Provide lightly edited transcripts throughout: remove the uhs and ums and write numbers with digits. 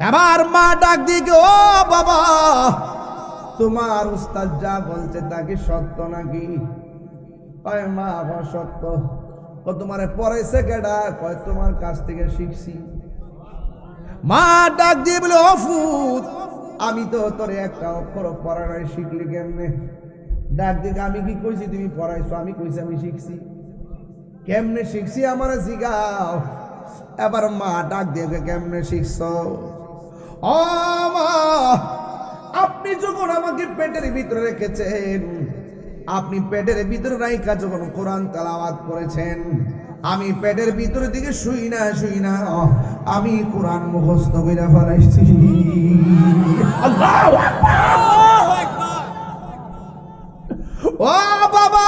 এবার মা ডাক দিকে, ও বাবা, তোমার উস্তাদ যা বলছে তা কি সত্য নাকি? কয় মা সত্য। ও তোমারে পড়াইছে কেডা? কয় তোমার কাছ থেকে শিখছি। মা ডাক দিয়ে বলে, ও ফুত, আমি তো তোরে একটা অক্ষর পড়াই শিখলি কেমনে? ডাক দিকে, আমি কি কইছি তুমি পড়াইছো? আমি কইছি আমি শিখছি। কেমনে শিখছি আমার জিগাও। এবার মা ডাক দিয়ে, কেমনে শিখছ? ও মা, আপনি যখন আমাকে পেটের ভিতরে রেখেছেন, আপনি পেটের ভিতরে রাইখা যখন কোরআন তেলাওয়াত করেছেন, আমি পেটের ভিতরে দিকে শুই না আমি কোরআন মুখস্থ কইরা ফেলাইছি। আল্লাহু আকবার। ও বাবা,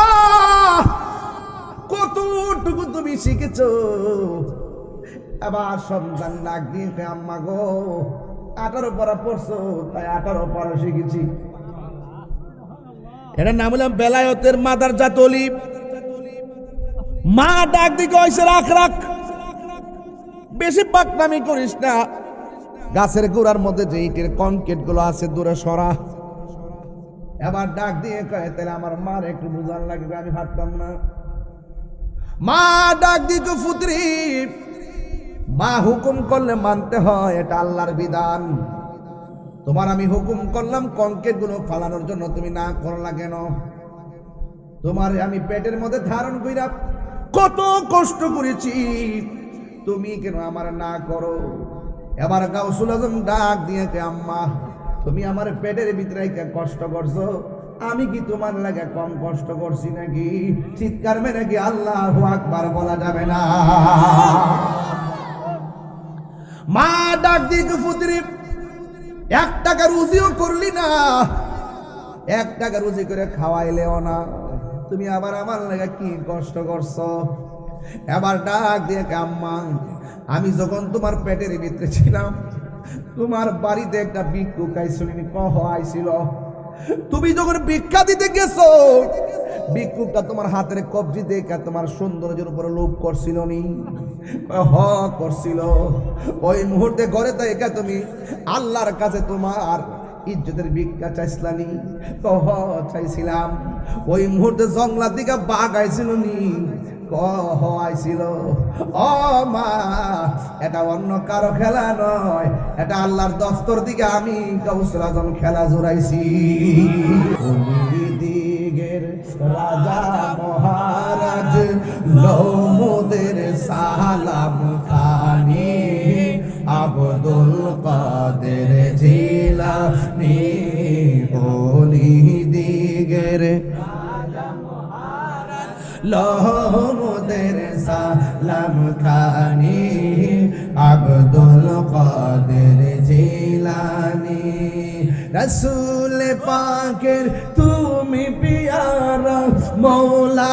কতটুকু তুমি শিখেছো? আবার সন্তান ডাক দিয়ে, আম্মা গো, 18 পারা পড়ছো, তাই 18 পারা শিখেছি। এটার নাম হলাম বেলায়েতের মাদার জাতলি। মা ডাক দিকে, হইছে রাখ রাখ, বেশি পাকনামি করিস না। গাছের গোড়ার মধ্যে যে ইটের কনক্রিট গুলো আছে দূরে সরা। এবার ডাক দিয়ে কয়, তাহলে আমার মার একটু বুঝান লাগবে, আমি পারতাম না। মা ডাক দিকে, ফুতরি, মা হুকুম করলে মানতে হয়, এটা আল্লাহর বিধান। তোমার আমি হুকুম করলাম কনক্রিট গুলো ফালানোর জন্য, তুমি না করলা কেন? তোমার আমি পেটের মধ্যে ধারণ কইরা কত কষ্ট করেছি, তুমি কেন আমার না করো? এবার গাউসুল আজম ডাক দিয়ে, আম্মা, তুমি আমার পেটের ভিতরে কষ্ট করছো, আমি কি তোমার লাগে কম কষ্ট করছি নাকি? চিৎকার মেরে কি আল্লাহু আকবার বলা যাবে না? মা ডাক দিয়ে, ফুতরি, 1 টাকা রুজিও করলি না, 1 টাকা রুজি করে খাওয়াইলেও না, তুমি আবার আমার লাগে কি কষ্ট করছো? এবার ডাক দিয়ে, আম্মা, আমি যখন তোমার পেটের ভিতরে ছিলাম, তোমার বাড়িতে একটা ভিক্ষুক আইছিল, কহ আইছিল। তুমি যখন ভিক্ষা দিতে গেছো, ভিক্ষুকটা তোমার হাতের কবজি দেখে তোমার সৌন্দর্যের উপরে লোভ করছিল নি? হ, করছিল। ওই মুহূর্তে ঘরে থেকে তুমি আল্লাহর কাছে তোমার ইজ্জতের ভিক্ষা চাইছিলানি? কহ, চাইছিলাম। ওই মুহূর্তে জঙ্গলার দিকে বাঘ আইছিল নি? কহ, আইছিল। ও মা, এটা অন্য কারো খেলা নয়, এটা আল্লাহর দফতর দিকে আমি গাউসুল আজম খেলা জোড়াইছি। দিগের রাজা মহারাজ লৌমুদের সালাম খানি, আব্দুল কাদের জিলানী, ওলি দিগের লৌমুদের সালাম খানি, আব্দুল কাদের জিলানী। রসুল পাকের তুমি পিয়ারা, মৌলা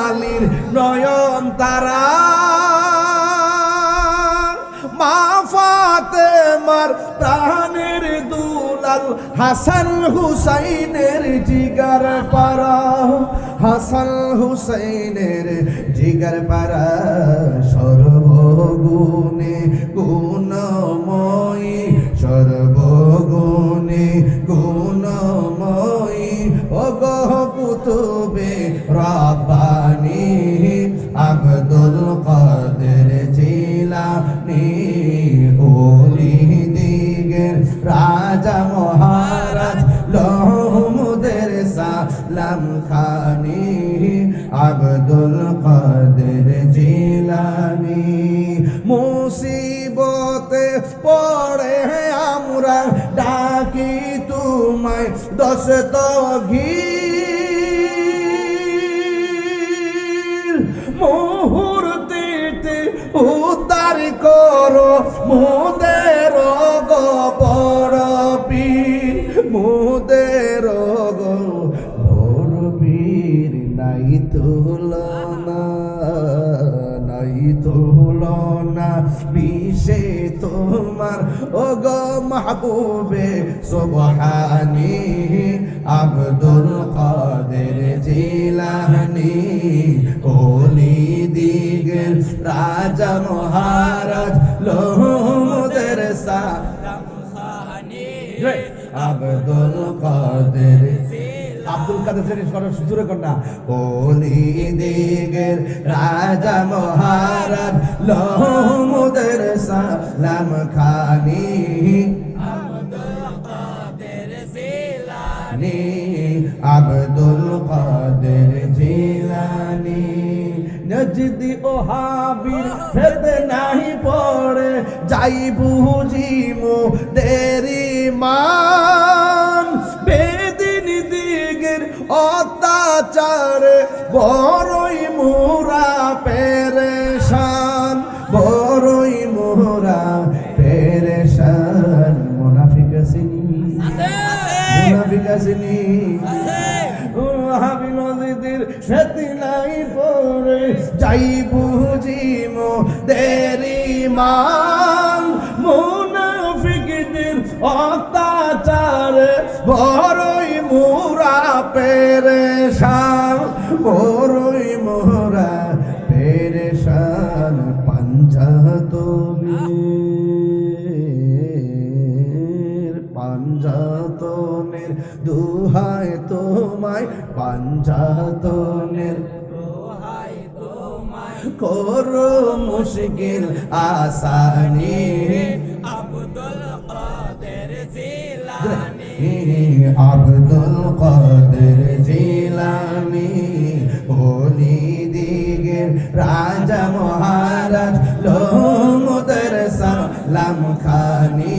আলীর নয়ন তারা, মা ফাতেমার প্রাণের দুলাল, হাসান হুসাইনের জিগার পারা, হাসান হুসাইনের জিগার পারা, সর্বগুণে গুণময়ী, সর্বগুণে গুণময়ী, ওগো কুতুবে রাব্বানী, আব্দুল কাদের জিলানী, ওলি দিগের রাজা মহারাজ লৌমুদের সালাম খানি, আব্দুল কাদের জিলানী। মুসিবতে পড়ে আমরা ডাকি তোমায় দস্তগীর, মুহূর্তে উদ্ধার করো মোদের গো বড় পীর, মোদের গো বড় পীর। নাই তুলনা, নাই তুলনা বিষে তোমার, ও গো মাহবুবে সুবহানী, আব্দুল কাদের জিলানী, ওলি দিগের রাজা মহারাজ লৌমুদের আব্দুল কাদের আব্দুল কাদের জোরে কর না ওলি দিগের রাজা মহারাজ লহমুদের সালাম খানি আব্দুল কাদের জিলানি নজদি ও হাবির ভেদ নাহি পড়ে যাই বুঝিমু দেরি মান বেদিন দিগের অত্যাচারে বড়ই মোরা পেরেশান বড়ই মোরা পেরেশান মুনাফিক আসেনি মুনাফিক আসেনি হাবি নদীর সাথে নাই পড়ে যাই বুঝিমু দেরি মান মুনাফিকদের অত্যাচারে বড়ই মোরা পেরেশান বড়ই মোরা পেরেশান পাঞ্জাতনের দুহায় তোমায় পাঞ্জাতনের করো মুশকিল আসানি আব্দুল কাদের জিলানি ওলি দিগের রাজা মহারাজ লহমুদের সালাম খানি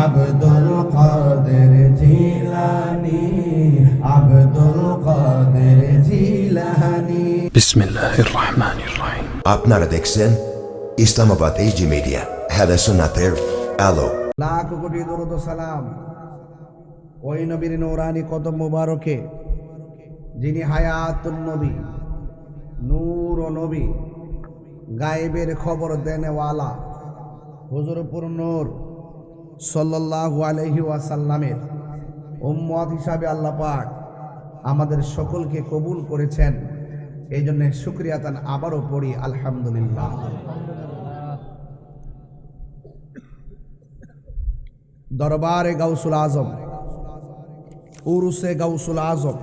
আব্দুল কাদের জিলানি আব্দুল কাদের জিলানি বিসমিল্লাহির রহমানির রহিম। আপনারা দেখছেন ইসলামাবাদ এইজি মিডিয়া, হেদা সুন্নাতের আলো। লাখ কোটি দরুদ ও সালাম ওই নবীর নূরানি কদম মুবারকে যিনি হায়াতুন নবী, নূর ও নবী, গায়েবের খবর দেনেওয়ালা হুজুরপুর নূর সাল্লাল্লাহু আলাইহি ওয়াসাল্লামের উম্মত হিসাবে আল্লাহ পাক আমাদের সকলকে কবুল করেছেন। এই জন্য শুকরিয়া তান আবারও পড়ি আলহামদুলিল্লাহ। দরবারে গাউসুল আজম, উরুসে গাউসুল আজম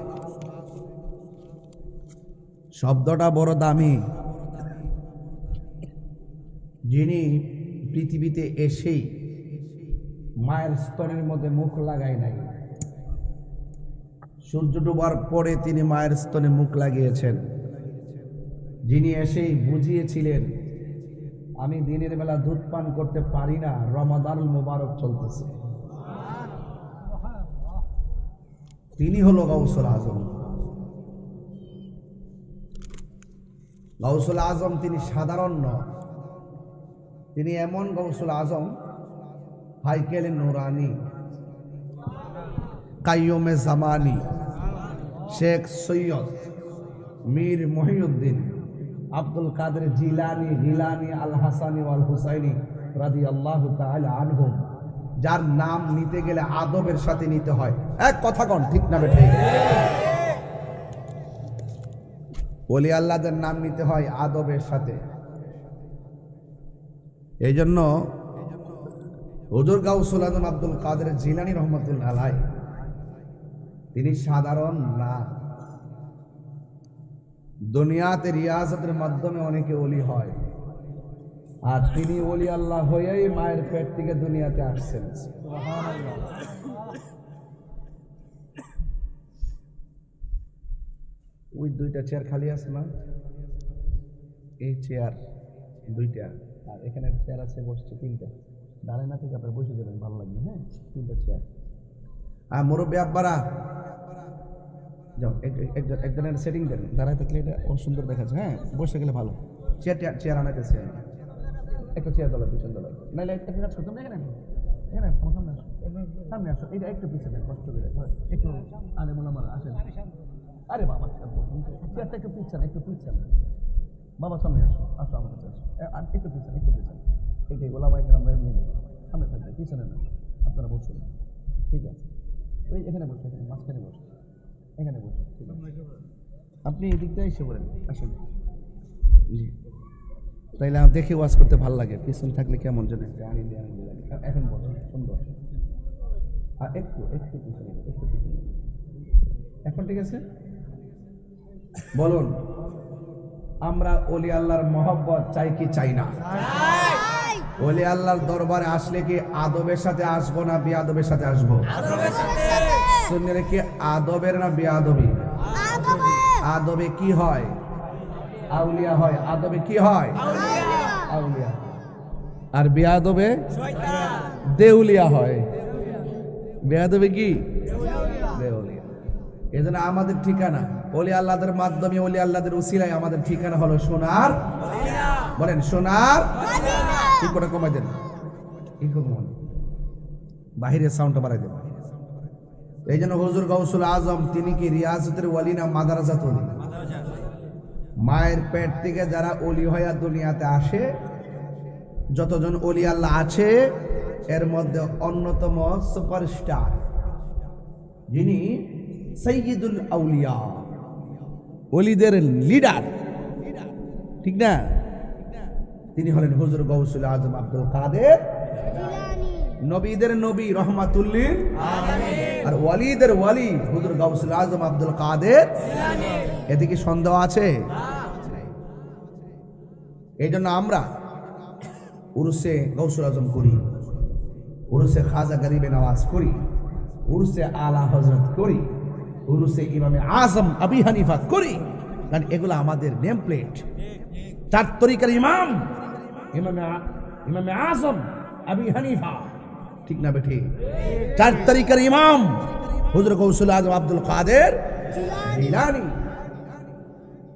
শব্দটা বড় দামি। যিনি পৃথিবীতে এসেই মায়ের স্তনের মধ্যে মুখ লাগায় নাই, সূর্য ডুবার পরে তিনি মায়ের স্তনে মুখ লাগিয়েছেন। যিনি এসেই বুঝিয়েছিলেন আমি দিনের বেলা দুধ পান করতে পারি না, রমাদানুল মুবারক চলতেছে, তিনি হলো গাউসুল আজম। গাউসুল আজম তিনি সাধারণ নন, তিনি এমন গাউসুল আজম হাইকেলে নুরানি, কাইয়ুমে জামানি, শেখ সৈয়দ মীর মহিউদ্দিন আব্দুল কাদের জিলানি গিলানি আল হাসানি ওয়াল হুসাইনি রাদিয়াল্লাহু তাআলা আনহুম, যার নাম নিতে গেলে আদবের সাথে নিতে হয়। এক কথা কন ঠিক না বেঠে? ওলি আল্লাহদের নাম নিতে হয় আদবের সাথে। এই জন্য হুজুর গাউসুল আজম আব্দুল কাদের জিলানী রহমাতুল্লাহ আলাইহি তিনি সাধারণ না। দুনিয়াতে রিয়াজতের মাধ্যমে অনেকে ওলি হয়, আর তিনি ওলি আল্লাহ হয়েই মায়ের পেট থেকে দুনিয়াতে আসছেন। ওই দুইটা চেয়ার খালি আছে না? এই চেয়ার দুইটা, আর এখানে চেয়ার আছে বসছে তিনটা। দাঁড়ায় না থেকে আপনার বসে যাবেন, ভালো লাগবে। হ্যাঁ, তিনটা চেয়ার। আর মুরব্বী আব্বারা যাও, একজনের সেটিং দেন, দাঁড়ায় থাকলে এটা ওর সুন্দর দেখাচ্ছে। হ্যাঁ, বসে গেলে ভালো। চেয়ার আনাইতেছে, একটা চেয়ার দলা পিছন দলা, নাইলে একটা কাজ করতাম না। এখানে এখানে আমার সামনে আসো, সামনে আসো, এটা একটু পিছনে কষ্ট করে একটু আলেমুলামা আসেন। আরে বাবা, চেয়ারটা একটু পিছান, একটু পিছান। বাবা সামনে আসো, আসো আমার কাছে আসো, আর একটু পিছান, একটু পিছান। এইটাই ওলামা একরাম সামনে থাকবে, পিছনে না। আপনারা বসুন, ঠিক আছে? ওই এখানে বসে, এখানে মাঝখানে বসে, এখানে বসে, ঠিক আছে? আপনি এই দিকটা এসে পড়েন, আসেন। জি, তাইলে আমার দেখে ওয়াজ করতে ভালো লাগে। পিছন থাকলে কেমন যেন এখন বসে সুন্দর। আর একটু একটু পিছনে, একটু পিছনে। এখন ঠিক আছে? বলুন, আমরা ওলি আল্লাহর মহব্বত চাই কি চাই না? ওলি আল্লাহর দরবারে আসলে কি আদবের সাথে আসবো না বেয়াদবের সাথে আসবো? শুনলে কি আদবের না বেয়াদবি? আদবে কি হয়? আউলিয়া হয়। আদবে কি হয়? আউলিয়া। আর বেয়াদবে দেউলিয়া হয়। বেয়াদবে কি? দেউলিয়া। এজন্য আমাদের ঠিকানা ওলি আল্লাহদের মাধ্যমে, ওলি আল্লাহদের উসিলায় আমাদের ঠিকানা হলো সোনার, বলেন সোনার। কি করে কমাই দেন? বাহিরের সাউন্ডটা বাড়াই দেন। এই জন্য হুজুর গাউসুল আজম তিনি কি রিয়াজতের ওয়ালি না মাদারাজাত ওলি? মায়ের পেট থেকে যারা ওলি হইয়া দুনিয়াতে আসে, যতজন ওলি আল্লাহ আছে এর মধ্যে অন্যতম সুপারস্টার যিনি সাইয়্যিদুল আউলিয়া, ওলিদের লিডার, ঠিক না? তিনি হলেন হুজুর গাউসুল আজম আব্দুল কাদের জিলানী, নবীদের নবী রহমাতুল লিল আলামিন, আর ওয়ালিদের ওয়ালি হুজুর গাউসুল আজম আব্দুল কাদের জিলানী। এতে কি সন্দেহ আছে? এই জন্য আমরা উরুসে গাউসুল আজম করি, উরুসে খাজা গরিবে নওয়াজ করি, উরুসে আলা হযরত করি, উরুসে ইমামে আজম আবি হানিফা করি, কারণ এগুলো আমাদের নেম প্লেট। চার তরিকার ইমাম ইমামে আজম আবি হানিফা, ঠিক না বেঠি? চার তরিকার ইমাম হুজুর গাউসুল আজম আব্দুল কাদের জিলানী,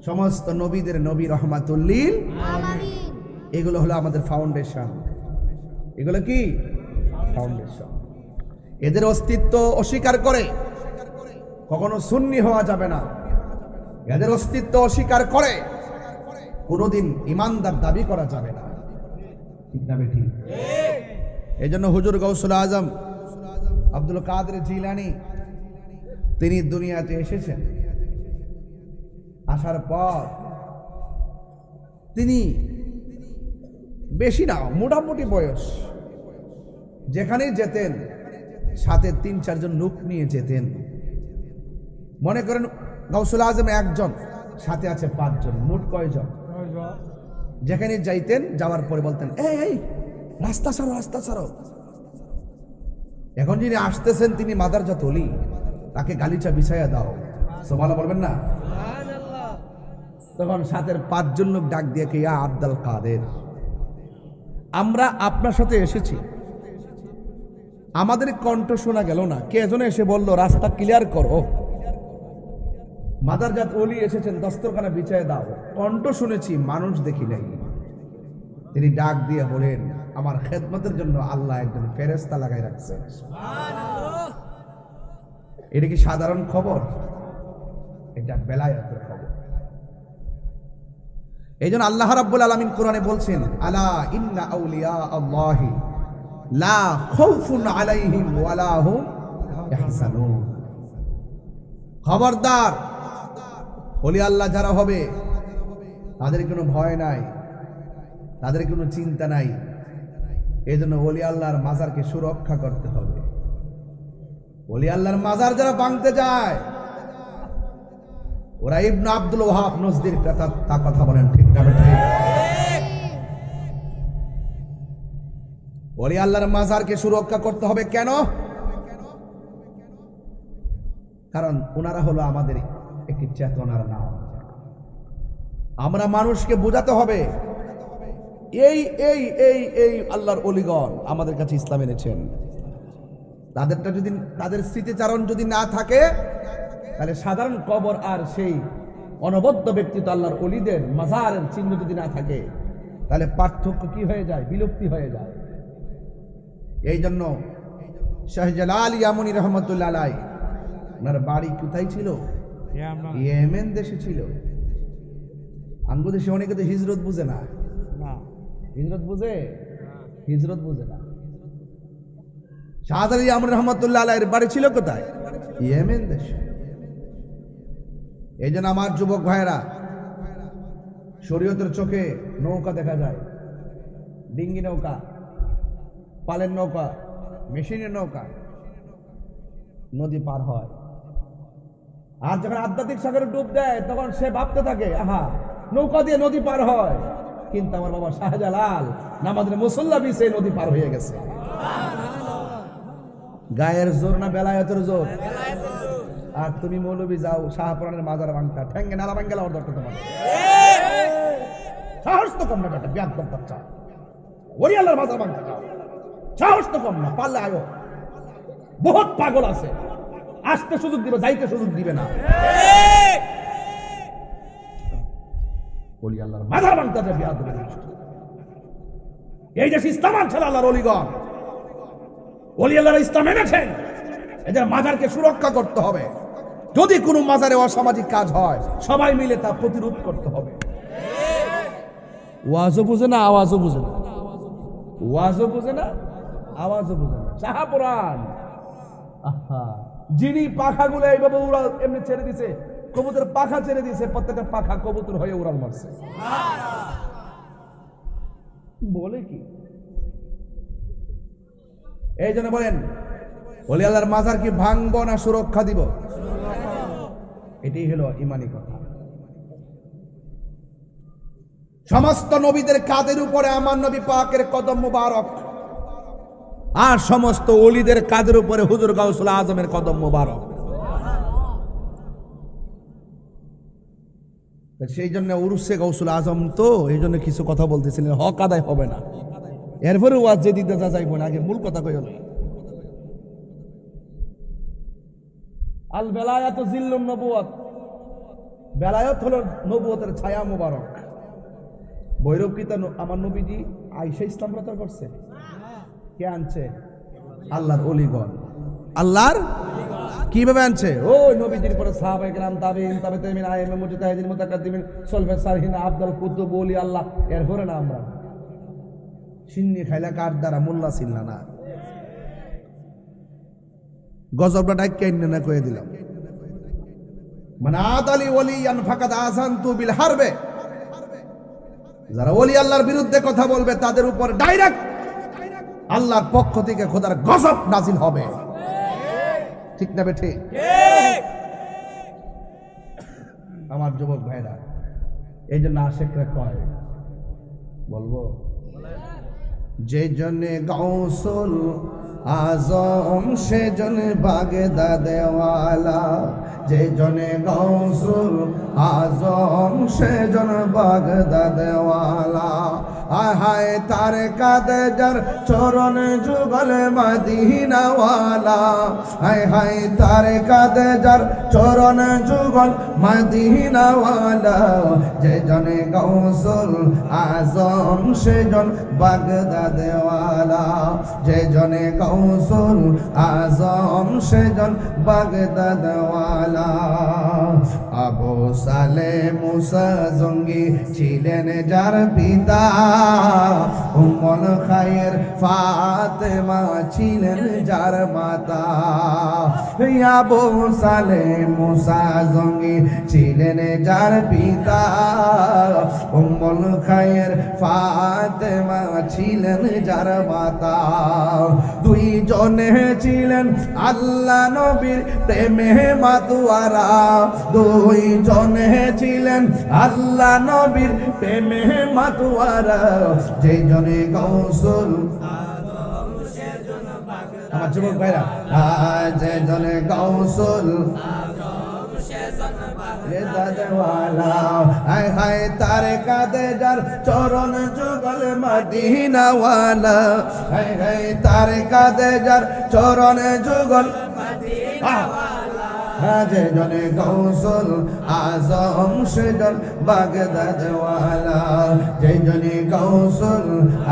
সমস্ত নবীদের নবী রহমাতুল লিল আলামিন। এগুলো হলো আমাদের ফাউন্ডেশন। এগুলো কি ফাউন্ডেশন? এদের অস্তিত্ব অস্বীকার করে কখনো সুন্নি হওয়া যাবে না। এদের অস্তিত্ব অস্বীকার করে কোনোদিন ইমানদার দাবি করা যাবে না, ঠিক না বেঠি? এই জন্য হুজুর গাউসুল আজম আব্দুল কাদের জিলানী তিনি দুনিয়াতে এসেছেন। আসার পর তিনি বেশি না, মোটামুটি বয়স, যেখানেই যেতেন সাথে ৩-৪ জন লোক নিয়ে যেতেন। মনে করেন গাউসুল আজম একজন, সাথে আছে ৫ জন, মোট কয়জন? যেখানে যাইতেন যাওয়ার পরে বলতেন এই রাস্তা ছাড়ো, রাস্তা ছাড়ো। এখন যিনি আসতেছেন তিনি মাদারজাত ওলি, তাকে গালিচা বিছাইয়া দাও, সুবহানাল্লাহ বলবেন না? তখন সাথের ৫ জন লোক ডাক দিয়ে কে, ইয়া আব্দুল কাদের, আমরা আপনার সাথে এসেছি, আমাদের কণ্ঠ শোনা গেল না, কে এজন্য এসে বলল রাস্তা ক্লিয়ার করো, মাদারজাত ওলি এসেছেন, দস্তরখানা বিছায় দাও। কণ্ঠ শুনেছি, মানুষ দেখি নাই। তিনি ডাক দিয়ে বলেন আমার খেদমতের জন্য আল্লাহ একজন ফেরেশতা লাগাই রাখছে। এটা কি সাধারণ খবর? এটা বেলায়েতের খবর। এই জন্য আল্লাহ রাব্বুল আলামিন কোরআনে বলছেন, আলা ইন্না আউলিয়া আল্লাহি লা খাউফুন আলাইহিম ওয়ালা হুম ইয়াহজানুন। খবরদার, ওলি আল্লাহ যারা হবে তাদের কোনো ভয় নাই, তাদের কোনো চিন্তা নাই। এই জন্য ওলি আল্লাহর মাজারকে সুরক্ষা করতে হবে। ওলি আল্লাহর মাজার যারা ভাঙতে যায় ওরা ইবনে আব্দুল ওয়াহাব নজদির তা কথা বলেন, ঠিক না ঠিক? ওলি আল্লাহর মাজারকে সুরক্ষা করতে হবে কেন? কারণ ওনারা হলো আমাদের একটি চেতনার নাম। আমরা মানুষকে বোঝাতে হবে এই এই এই এই আল্লাহর ওলিগণ আমাদের কাছে ইসলাম এনেছেন। তাদেরটা যদি, তাদের স্মৃতিচারণ যদি না থাকে, তাহলে সাধারণ কবর আর সেই অনবদ্য ব্যক্তিত্ব আল্লাহর ওলিদের মাজারের চিহ্ন যদি না থাকে, তাহলে পার্থক্য কি হয়ে যায়? বিলুপ্তি হয়ে যায়। এই জন্য শাহজালাল ইয়ামুনি রহমতুল্লাহ আলাইহি, ওনার বাড়ি কোথায় ছিল? ইয়েমেন দেশে ছিল। আঙ্গু দেশে অনেকে তো হিজরত বুঝে না। হিজরত বুঝে? হিজরত বুঝে না। শাহজালাল ইয়ামুনি রহমতুল্লাহ আলাইহির বাড়ি ছিল কোথায়? ইয়েমেন দেশে। এই জন্য আমার যুবক ভাইয়েরা, শরীয়তের চোখে নৌকা দেখা যায়, ডিঙ্গি নৌকা, পালের নৌকা, মেশিনের নৌকা, নদী পার হয়। আর যখন আধ্যাত্মিক সাগরে ডুব দেয় তখন সে ভাবতে থাকে আহা নৌকা দিয়ে নদী পার হয়, কিন্তু আমার বাবা শাহজালাল নামাজের মুসল্লা বিছে নদী পার হয়ে গেছে। গায়ের জোর না বেলায়েতের জোর? আর তুমি মৌলবি যাও শাহপুরানের মাজার ভাঙতা ঠেঙ্গে নালা ভাঙ্গেলা ওর দরকার তোমার সাহস তো কম না বেটা, বিয়াদব বাচ্চা। ওই আল্লাহর মাজার ভাঙতে যাও, সাহস তো কম না, পারলে আয়ো। বহুত পাগল আছে, আসতে সুযোগ দিবে, যাইতে সুযোগ দিবে না। ওলি আল্লাহর মাজার ভাঙতে যাবে বিয়াদব। এই যে ইসলাম আনছে আল্লাহর ওলিগণ, ওলি আল্লাহর ইসলাম এনেছেন, এদের মাজারকে সুরক্ষা করতে হবে। যদি কোনো মাজারে অসামাজিক কাজ হয় সবাই মিলে তা প্রতিরোধ করতে হবে। ওয়াজও বুঝে না, আওয়াজও বুঝে না, ওয়াজও বুঝে না, আওয়াজও বুঝে না। শাহপুরান যিনি পাখাগুলো এইভাবে উড়াল এমনি ছেড়ে দিছে, কবুতর পাখা ছেড়ে দিছে, প্রত্যেকটা পাখা কবুতর হয়ে উড়াল মারছে। বলে কি? এই জন্য বলেন ওলি আল্লাহর মাজার কি ভাঙবো না সুরক্ষা দিব? এটাই হলো ইমানি কথা। সমস্ত নবীদের কাঁধের উপরে আমার নবী পাকের কদম মুবারক, আর সমস্ত ওলিদের কাঁধের উপরে হুজুর গাউসুল আজমের কদম মুবারক। সেই জন্য উরুসে গাউসুল আজম তো এই জন্য কিছু কথা বলতেছিলেন, হক আদায় হবে না। এরপরে ওয়াজ যে দিতে যা যাইব না, আগে মূল কথা কই হলো আল বেলায়াত জিল্লুন নবুয়ত। বেলায়ত হলো নবুয়তের ছায়া মুবারক। ভৈরব কি আমার নবীজি আয়েশা ইসলাম প্রচার করছে? কে আনছে? আল্লাহর ওলিগণ। আল্লাহর কিভাবে আনছে? ও নবীজির পরে সাহাবায়ে কেরাম, তাবিঈন, তাবিঈন, আইম্মা, মুজতাহিদিন, মুতাকাদ্দিমিন, সলফে সালিহিন, আফদাল কুতুব, ওলি আল্লাহ। এরপরে না আমরা সিন্নি খাইলা কার দ্বারা মোল্লা ছিল্লা না। গজবটা ডাইকে না কয়ে দিলাম। মানে আদালি ওলিয়ান ফাকাদ আযানতু বিল হারবে। যারা ওলি আল্লাহর বিরুদ্ধে কথা বলবে তাদের উপর ডাইরেক্ট আল্লাহর পক্ষ থেকে খোদার গজব নাজিল হবে। ঠিক না বেঠে? আমার যুবক ভাইরা, এই জন্য আশেকরা কয়, বলবো যে জনে গাউসুল আজম সে জনে বাগদাদেওয়ালা, যে জনে গাউসুল আজম সে জন বাগদাদেওয়ালা। হায় হায় তার কাদে যার চরণ যুগল মদিনাওয়ালা, হায় হায় তার কাদে যার চরণ যুগল মদিনাওয়ালা। যে জনে গাউসুল আজম সে জন বাগদাদেওয়ালা, যে জনে গাউসুল আজম সে জন বাগদাদেওয়ালা। আবু সালে মুসা জঙ্গি ছিলেন যার পিতা, উম্মুল খায়ের ফাতেমা ছিলেন যার মাতা। আবু সালে মুসা জঙ্গি ছিলেন যার পিতা, উম্মুল খায়ের ফাতেমা ছিলেন যার মাতা। দুই জনে ছিলেন আল্লাহ নবীর প্রেমে মাতুয়ারা, দুই জনে ছিলেন আল্লাহ নবীর প্রেমে মাতুয়ারা। যে জনে গাউসুল আমার যুবক ভাইরা, যে জনে গাউসুল হায় হায় তার কাঁধে যার চরণ যুগল মদিনাওয়ালা, হায় হায় তার কাঁধে যার চরণ যুগল মদিনাওয়ালা। যে জনে গাউসুল আজম সে জন বাগদাদেওয়ালা, যে জনে গাউসুল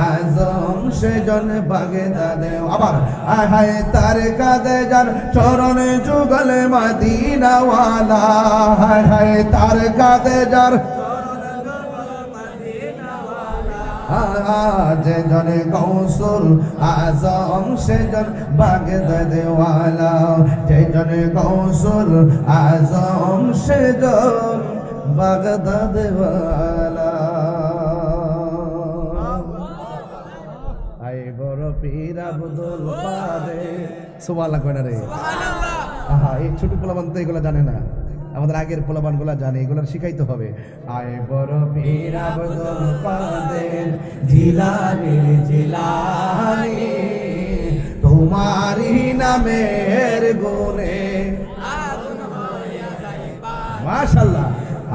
আজম সে জন বাগদাদেওয়ালা। আবার হায় হায় তার কাঁধে যার চরণ যুগল মদিনাওয়ালা, হায় হায় তার কাঁধে যার যে জনে গাউসুল আজম সে জন বাগদাদেওয়ালা, যে জনে গাউসুল আজম সে জন বাগদাদেওয়ালা। আই বড় পীর আব্দুল কাদের, সুবহানাল্লাহ কইনা রে। আহা, এই ছোট পোলাপান তো এগুলো জানে না, আমাদের আগের পোলাপান গুলা জানে, এগুলো শিখাইতে হবে। আয় বড় পীর আব্দুল কাদের জিলানী জিলানী, তোমারি নামের গুণে মাশাআল্লাহ।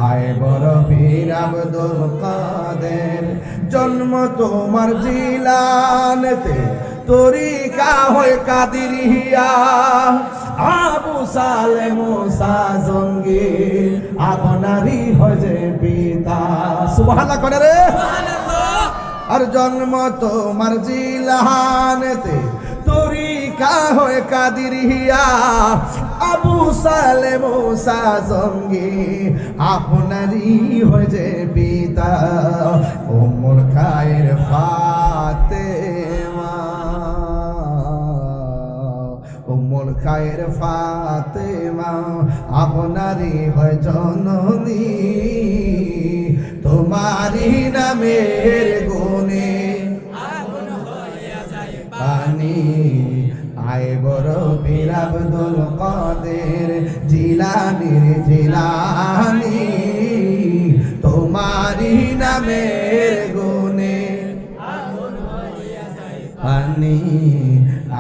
আয় বড় পীর আব্দুল কাদের, জন্ম তোমার জিলানেতে, তরিকা হয় কাদিরিয়া, আবু সালে মুসা জঙ্গি, আপনারই হয় যে পিতা। সুবহানাল্লাহ করে রে, আর জন্ম তোমার জিলানেতে, তরিকা হয় কাদিরিয়া, আবু সালে মুসা জঙ্গি, আপনারই হয় যে পিতা। ওমর খায়ের ফাতেমা, ওমর খায়ের ফাতেমা, আপনারই হয় জননী, তোমারই নামের গুণে পানি। আয় বড় পীর আব্দুল কাদের জিলানীর জিলানী, তোমারই নামের গুণে পানি।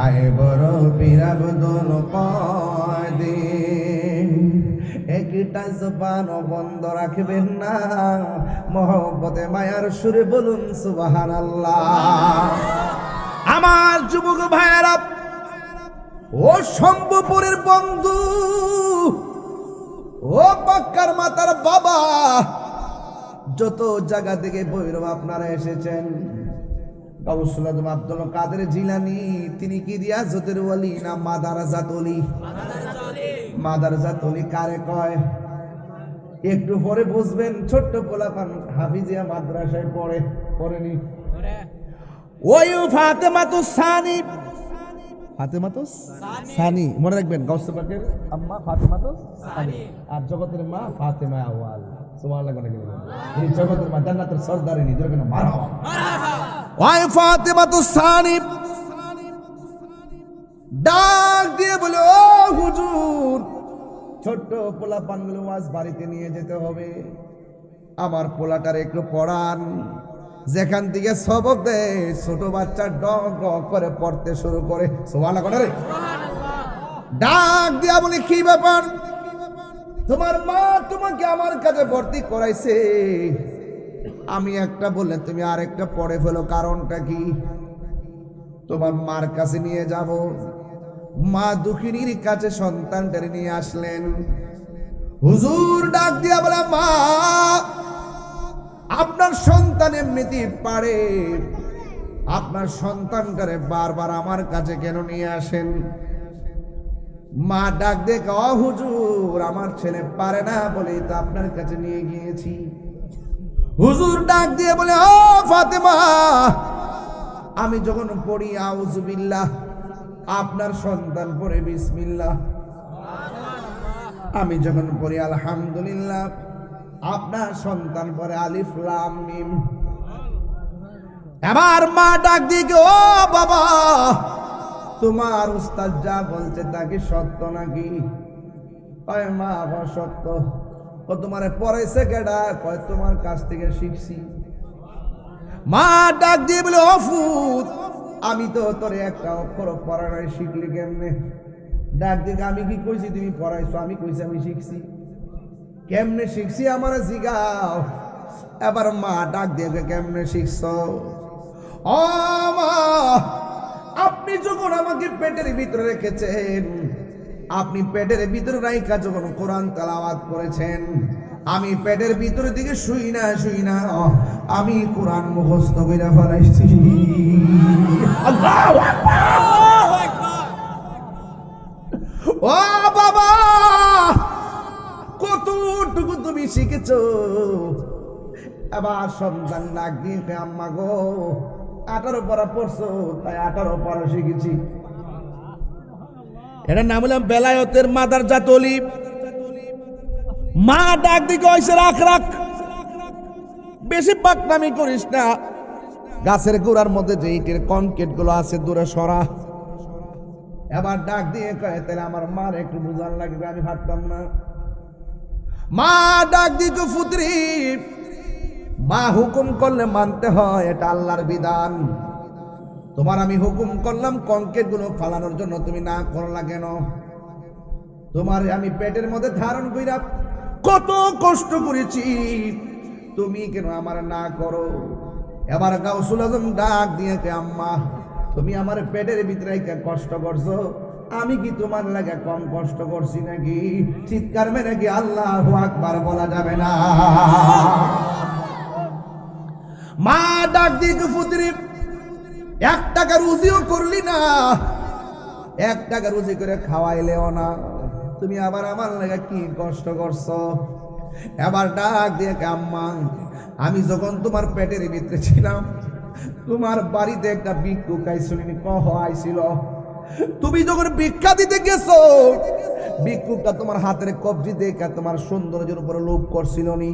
আয় বড় পীর আব্দুল কাদের, একটা জবান বন্ধ রাখবেন না, মহব্বতে মায়ার সুরে বলুন সুবহানাল্লাহ। আমার যুবক ভাইয়েরা, ও শম্ভুপুরের বন্ধু, ও বাক্কার মাতার বাবা, যত জায়গা থেকে বৈরব আপনারা এসেছেন, গাউসুল আজম আব্দুল কাদের জিলানী, তিনি কি রিয়াজতের ওয়ালি না মাদারাজাত ওলি? মাদারাজাত ওলি কারে কয় একটু পরে বুঝবেন। ছোট্ট পোলাপান হাফিজিয়া মাদ্রাসায় পড়েনি। ওই ফাতেমাতুস সানি, ফাতেমাতুস সানি মনে রাখবেন, গাউস পাকের আম্মা ফাতেমাতুস সানি, আর জগতের মা ফাতেমা আউয়াল। সুবহানাল্লাহ করে গেলেন, এই জগতের মা জান্নাতের সরদারিনী, জোরে না মারহাবা। ওই ফাতেমাতুস সানি ডাক দিয়ে বলে, ও হুজুর, ছোট্ট পোলাপানগুলো আজ বাড়িতে নিয়ে যেতে হবে, আমার পোলাটার একটু পড়ান। যেখান থেকে সবক দেয়, ছোট বাচ্চা ডগ ডগ করে পড়তে শুরু করে। সুবহানাল্লাহ করে রে, ডাক দিয়া বলে, কি ব্যাপার, তোমার মা তোমাকে আমার কাছে ভর্তি করাইছে, আমি একটা বললে তুমি আরেকটা পড়ে ফেলো, কারণটা কি? তোমার মার কাছে নিয়ে যাব। মা দুঃখিনীর কাছে সন্তানটারে নিয়ে আসলেন। হুজুর ডাক দিয়া বলে, মা আপনার সন্তান এমনিতে পারে, আপনার সন্তানটারে বারবার আমার কাছে কেন নিয়ে আসেন? মা ডাক দিয়ে, ও হুজুর, আমার ছেলে পারে না বলেই তো আপনার কাছে নিয়ে গিয়েছি। হুজুর ডাক দিয়ে বলে, ও ফাতেমা, আমি যখন পড়ি আউযুবিল্লাহ, আপনার সন্তান পড়ে বিসমিল্লাহ, আমি যখন পড়ি আলহামদুলিল্লাহ, আপনার সন্তান পড়ে আলিফ লাম মিম। এবার মা ডাক দিয়ে, ও বাবা, তোমার উস্তাদ যা বলছে তা কি সত্য নাকি? কয় মা সত্য। ও তোমারে পড়াইছে কেডা? কয় তোমার কাছ থেকে শিখছি। মা ডাক দিয়ে বলে, ও ফুত, আমি তো তোরে একটা অক্ষর পড়ানোর শিখলি কেমনে? ডাক দিয়ে, আমি কি কইছি তুমি পড়াইছো? আমি কইছি আমি শিখছি। কেমনে শিখছি আমার জিগাও। এবার মা ডাক দিয়ে, কেমনে শিখছ? ও মা, আপনি যখন আমাকে পেটের ভিতরে রেখেছেন, আপনি পেটের ভিতরে রাইখা যখন কোরআন তেলাওয়াত করেছেন, আমি পেটের ভিতরে দিকে শুই না আমি কোরআন মুখস্থ করে ফেলাইছি। আল্লাহু আকবার। ও বাবা, কতটুকু তুমি শিখেছো? এবার সন্তান ডাক দিয়ে, আম্মা গো, 18 পারা পড়ছো, তাই 18 পারা শিখেছি। এটার নাম হলাম বেলায়েতের মাদারজাত ওলি। মা ডাক দিকে হয়েছে, রাখ, বেশি পাকনামি করিস না, গাছের গোড়ার মধ্যে যে ইটের কনক্রিট গুলো আছে দূরে সরা। এবার ডাক দিয়ে কয়, তাহলে আমার মার একটু বুঝান লাগবে, আমি পারতাম না। মা ডাক দিত, পুত্রী মা হুকুম করলে মানতে হয়, এটা আল্লাহর বিধান। তোমার আমি হুকুম করলাম কংক্রিট গুলো ফালানোর জন্য, তুমি না করলা কেন? তোমার আমি পেটের মধ্যে ধারণ কইরা কত কষ্ট করেছি, তুমি কেন আমার না করো? এবার গাউসুল আজম ডাক দিয়ে কে, আম্মা তুমি আমার পেটের ভিতরে কষ্ট করছো, আমি কি তোমার লাগে কম কষ্ট করছি নাকি? চিৎকার মেরে কি আল্লাহু আকবার বলা যাবে না? মা ডাক দিয়ে, পুত্রী 1 টাকা রুজিও করলি না, 1 টাকা রুজি করে খাওয়াইলেও না, তুমি আবার আমার লাগে কি কষ্ট করছো? এবার ডাক দিয়ে, আম্মা আমি যখন তোমার পেটের ভিতরে ছিলাম, তোমার বাড়িতে একটা ভিক্ষুক আইছিল। তুমি যখন ভিক্ষা দিতে গেছো, ভিক্ষুকটা তোমার হাতের কবজি দেখে তোমার সৌন্দর্যের উপরে লোভ করছিল নি?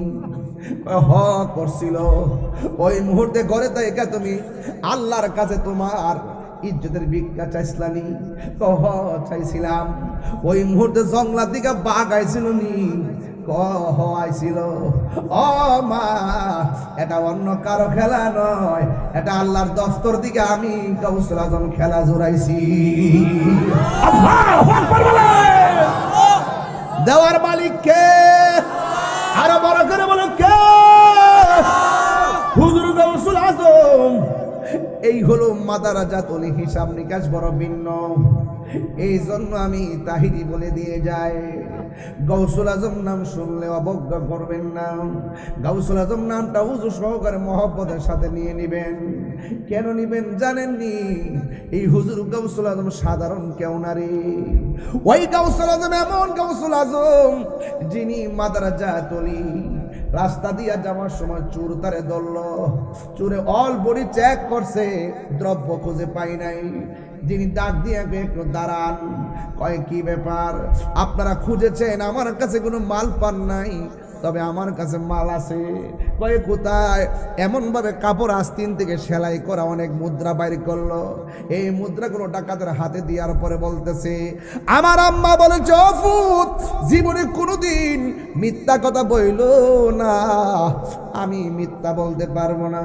করছিল। ওই মুহূর্তে ঘরে থেকে তুমি আল্লাহর কাছে তোমার ইজ্জতের ভিক্ষা চাইছিলানি? চাইছিলাম। ওই মুহূর্তে জঙ্গলার দিকে বাঘ আইছিল নি? আইছিল। ও মা, এটা অন্য কারো খেলা নয়, এটা আল্লাহর দফতর দিকে আমি গাউসুল আজম খেলা জোড়াইছি। দেওয়ার মালিক কে? আরো বড় করে বলো কে? হুজুর গাউসুল আজম। এই হলো মাদারাজাতুল হিসাব নিকাশ বড় ভিন্ন। এই জন্য আমি তাহিরি বলে দিয়ে যাই, গাউসুল আজম নাম শুনলে অবজ্ঞা করবেন না। গাউসুল আজম নামটা উজু সহকারে মহব্বতের সাথে নিয়ে নিবেন। কেন নিবেন জানেননি? এই হুজুর গাউসুল আজম সাধারণ কেউ না রে। ওই গাউসুল আজম এমন গাউসুল আজম যিনি মাদারাজাতুল রাস্তা দিয়া যাওয়ার সময় চোর তারে ধরল, চোরে অল বডি চেক করছে, দ্রব্য খুঁজে পাই নাই। যিনি ডাক দিয়ে একটু দাঁড়ান, কয় কি ব্যাপার, আপনারা খুঁজেছেন, আমার কাছে কোনো মাল পান নাই, তবে আমার কাছে মাল আছে। কয়ে কোথায়? এমন ভাবে কাপড় আস্তিন থেকে সেলাই করা অনেক মুদ্রা বাইর করলো। এই মুদ্রাগুলো ডাকাতের হাতে দেওয়ার পরে বলতেছে, আমার আম্মা বলেছে অফুত জীবনে কোনোদিন মিথ্যা কথা বইল না, আমি মিথ্যা বলতে পারবো না।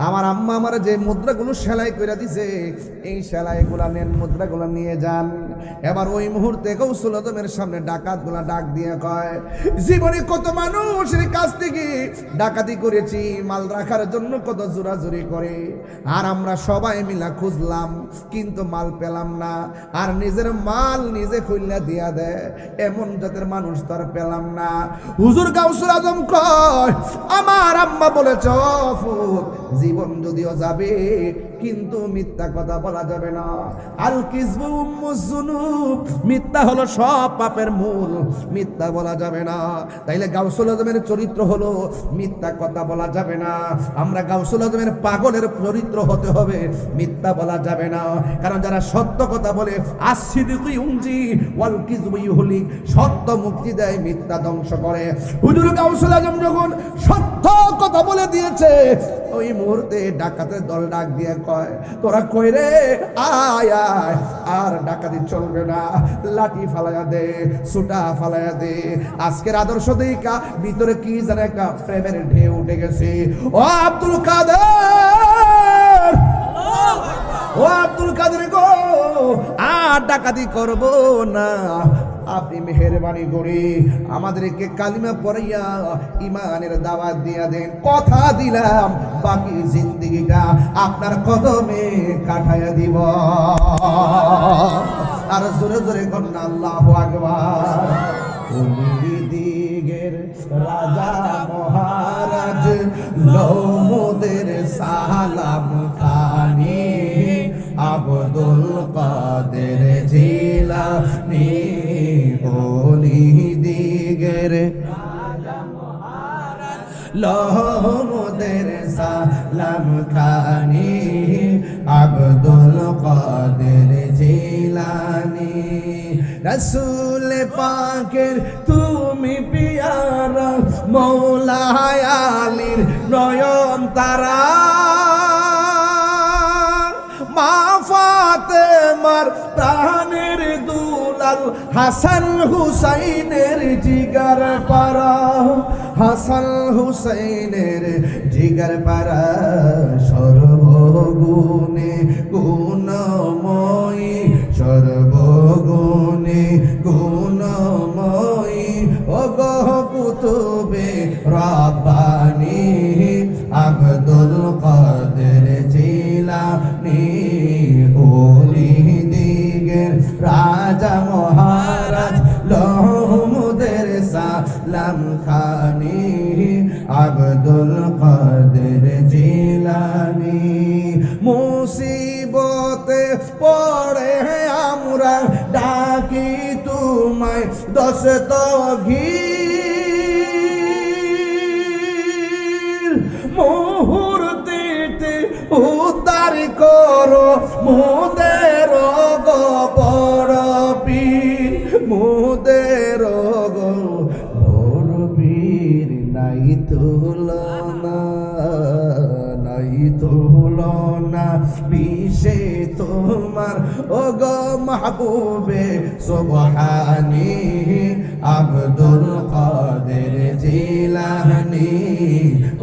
আমার আম্মা আমার যে মুদ্রাগুলো সেলাই করে দিছে, এই সেলাইগুলা নেন, মুদ্রাগুলো নিয়ে যান। এবার ওই মুহূর্তে গাউসুল আজমের সামনে ডাকাতগুলা ডাক দিয়ে কয়, জীবনে কত মানুষের কাছ থেকে ডাকাতি করেছি, মাল রাখার জন্য কত জোরাজুরি করে, আর আমরা সবাই মিলা খুঁজলাম কিন্তু মাল পেলাম না, আর নিজের মাল নিজে খুললা দিয়া দেয়, এমন জাতের মানুষ তো আর পেলাম না। হুজুর গাউসুল আজম কয়, আমার আম্মা বলেছ জীবন যদিও যাবে কিন্তু মিথ্যা কথা বলা যাবে না। আল কিযবু উম্মুজ যুনুব, মিথ্যা হলো সব পাপের মূল, মিথ্যা বলা যাবে না। তাইলে গাউসুল আজমের চরিত্র হলো মিথ্যা কথা বলা যাবে না। আমরা গাউসুল আজমের পাগলের চরিত্র হতে হবে, মিথ্যা বলা যাবে না। কারণ যারা সত্য কথা বলে, আসিদিকু ইউনজি ওয়াল কিযবু ইউহলিক, সত্য মুক্তি দেয়, মিথ্যা ধ্বংস করে। হুজুর গাউসুল আজম যখন সত্য কথা বলে দিয়েছে, ওই মুহূর্তে ডাকাতের দল ডাক দিয়ে কয়, তোরা কই রে, আয় আয়, আর ডাকাতি চলবে না, লাঠি ফালাইয়া দে, সুটা ফালাইয়া দে। আজকের আদর্শ দেখা ভিতরে কি জানে একটা প্রেমের ঢেউ উঠে গেছে। ও আব্দুল কাদের, ও আব্দুল কাদের গো, আর ডাকাতি করব না, আপনি মেহেরবানি করে আমাদেরকে কালিমা পড়াইয়া ইমানের দাওয়াত দিয়া দেন। কথা দিলাম বাকি জিন্দেগিটা আপনার কদমে কাটাইয়া দিব। আর জোরে জোরে কন্যা আল্লাহু আকবার। তুমি দিগের রাজা মহারাজ, লৌমুদের সালাম খানি, আব্দুল কাদের জিলানী, ওলি দিগের রাজা মহারাজ, লৌমুদের সালাম খানি, আব্দুল কাদের জিলানী। রসুল পাকের তুমি পিয়ারা, মৌলা আলীর নয়ন তারা, মা ফাতেমার প্রাণের হাসান হুসাইনের জিগার পারা, হাসান হুসাইনের জিগার পারা, সর্বগুণে গুণময়ী, সর্বগুণে গুণময়ী, ওগো কুতুবে রাব্বানী আব্দুল কাদের জিলানী, ওলি দিগের রাজা মহারাজ লহমুদের সালাম খানি আব্দুল কাদের জিলানী। মুসিবতে পড়ে আমরা ডাকি তোমায় দস্তগীর, মুহূর্তে উদ্ধার করো মোদের গো বড় পীর, মোদের গো বড় পীর, নাই তুলনা, নাই তুলনা বিষে তোমার, ও গো মাহবুবে সুবহানী আব্দুল কাদের জিলানী,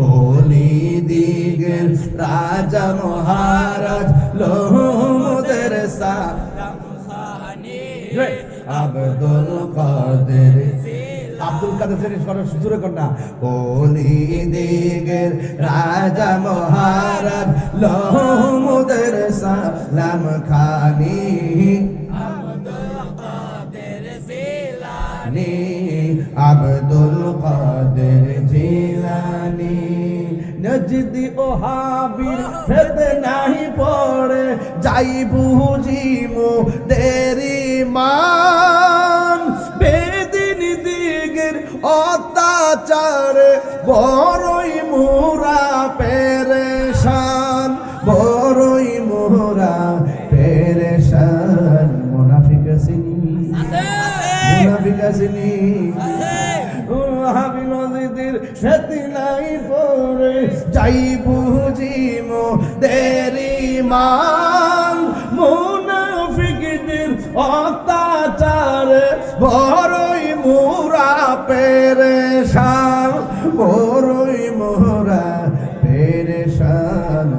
ওলি দিগের রাজা মহারাজ লহমুদের সালাম খানি আব্দুল কাদের, আব্দুল কাদের সুরে কন্যা, ওলি দিগের রাজা মহারাজ লহমুদের সালাম খানি আব্দুল কাদের জিলানী, আব্দুল কাদের জিলানী। নজদি ও হাবির ফিতনাহি পড়ে যাই বুঝিমু দেরি মান, বেদিন দিগের অত্যাচারে বড়ই মোরা পেরেশান, বড়ই মোরা পেরেশান। মুনাফিক আসেনি, মুনাফিক আসেনি, হাবি নদীর ফিতনাই পড়ে যাই বুঝিমু দেরি মান, মুনাফিকদের অত্যাচারে বড়ই মোরা পেরেশান, বড়ই মোরা পেরেশান।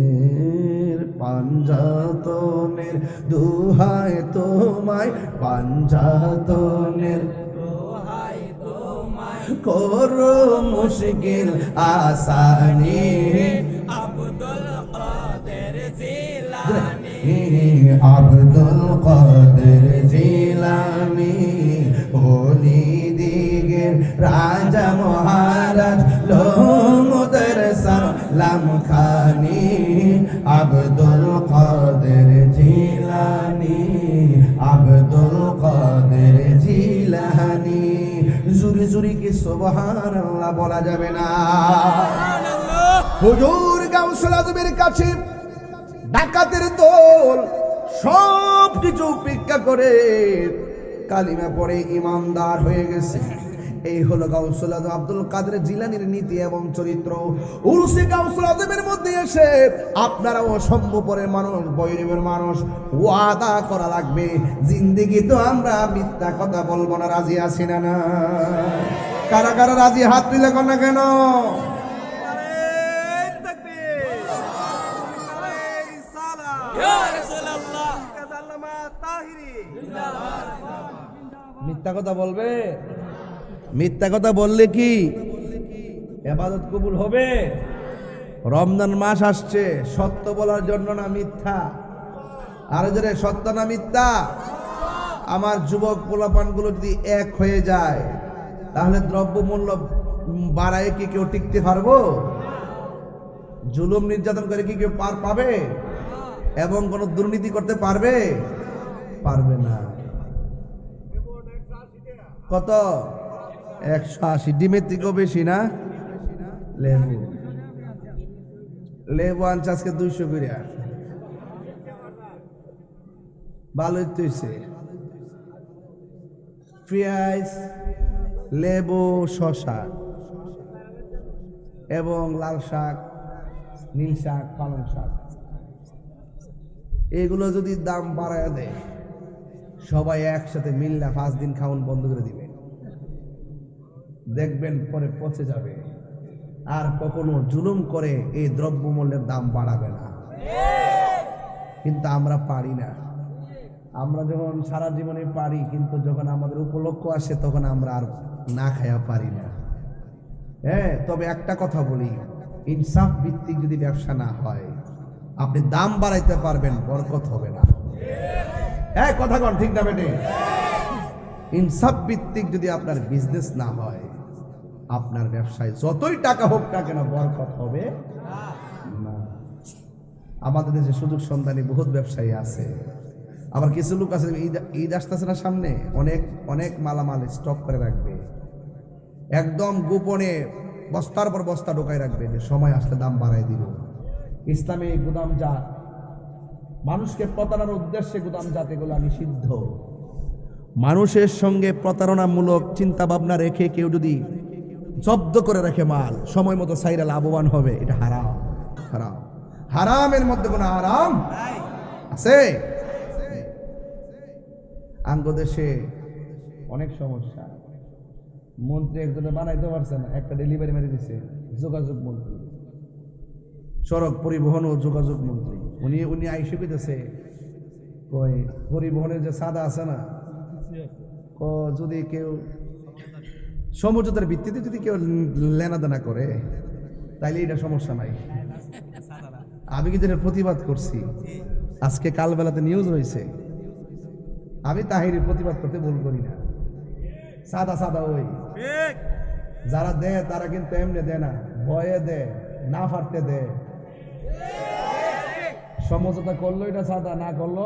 পাঞ্জাতনের, পাঞ্জাতনের দুহাই তোমায়, পাঞ্জাতনের দুহাই তোমায়, করো মুশকিল আসানি আব্দুল কাদের জিলানী, আব্দুল কাদের জিলানী, ওলি দিগের রাজা মহারাজ লহমুদের সালাম খানি আব্দুল কাদের জিলানী, আব্দুল কাদের জিলানী। জুরি জুরি কি সুবহানাল্লাহ বলা যাবে না? হুজুর গাউসুল আজমের কাছে ডাকাতের দল সব কিছু উপেক্ষা করে কালিমা পড়ে ইমানদার হয়ে গেছে। এই হলো গাউসুল আজম আব্দুল কাদের জিলানীর নীতি এবং চরিত্র। উরুসে গাউসুল আজমের মধ্যে এসে আপনারাও সম্ভবপরের মানুষ, বৈরবের মানুষ, ওয়াদা করা লাগবে জিন্দেগি তো আমরা মিথ্যা কথা বলবো না। রাজি আছি না? না কারা কারা রাজি? হাত তুলে কর না কেন? মিথ্যা কথা বলবে? মিথ্যা কথা বললে কি ইবাদত কবুল হবে? রমজান মাস আসছে, সত্য বলার জন্য না মিথ্যা? আর যারা সত্য না মিথ্যা? আমার যুবক পোলাপানগুলো যদি এক হয়ে যায় তাহলে দ্রব্যমূল্য বাড়ায় কি কেউ টিকতে পারবো? জুলুম নির্যাতন করে কি কেউ পার পাবে? এবং কোন দুর্নীতি করতে পারবে? পারবে না। কত? 180। ডিমের থেকেও বেশি না? লেবু, লেবু আনছে আজকে 200 করে। ভালোই তো হইছে। পেঁয়াজ, লেবু, শসা এবং লাল শাক, নীল শাক, পালং শাক, এগুলো যদি দাম বাড়ায় দেয়, সবাই একসাথে মিল্লা 5 দিন খাওন বন্ধ করে দিবে, দেখবেন পরে পচে যাবে। আর কখনো জুলুম করে এই দ্রব্যমূল্যের দাম বাড়াবে না। কিন্তু আমরা পারি না। আমরা যখন সারা জীবনে পারি, কিন্তু যখন আমাদের উপলক্ষ আসে তখন আমরা আর না খায়া পারি না। হ্যাঁ, তবে একটা কথা বলি, ইনসাফ ভিত্তিক যদি ব্যবসা না হয়, আপনি দাম বাড়াইতে পারবেন, বরকত হবে না। হ্যাঁ, কথা কন ঠিক না বেটে? ইনসাফ ভিত্তিক যদি আপনার বিজনেস না হয়, আপনার ব্যবসায় যতই টাকা হোক না কেন বরকত হবে না। আমাদের দেশে সুযোগ সন্ধানী বহুত ব্যবসায়ী আছে। আবার কিছু লোক আছে, ঈদ আসতেছে না সামনে, অনেক অনেক মালামাল স্টক করে রাখবে, একদম গোপনে বস্তার পর বস্তা ঢোকায় রাখবে, যে সময় আসলে দাম বাড়াই দিব। ইসলামে গুদামজাত, মানুষকে প্রতারণার উদ্দেশ্যে গুদামজাত এগুলো নিষিদ্ধ। মানুষের সঙ্গে প্রতারণামূলক চিন্তা ভাবনা রেখে কেউ যদি জব্দ করে রাখে মাল, সময় মতো সাইরা লাভবান হবে, এটা হারাম। হারাম, হারামের মধ্যে কোনো আরাম আছে? আঙ্গ দেশে অনেক সমস্যা, মন্ত্রী একজনে বানাইতে পারছে না, একটা ডেলিভারি মেরে দিচ্ছে যোগাযোগ মন্ত্রী, সড়ক পরিবহন ও যোগাযোগ মন্ত্রী। উনি আইসে পেতেছে, ওই পরিবহনের যে সাদা আছে না, যদি কেউ সমঝোতার ভিত্তিতে যদি কেউ লেনাদেনা করে তাইলে এটা সমস্যা নাই। আমি কিন্তু এটার প্রতিবাদ করছি, আজকে কালবেলাতে নিউজ হয়েছে। আমি তাহিরের প্রতিবাদ করতে ভুল করি না। সাদা সাদা ওই যারা দেয় তারা কিন্তু এমনি দেয় না, ভয়ে দেয়, না ফাটতে দেয়। সমঝোতা করলো এটা সাদা, না করলো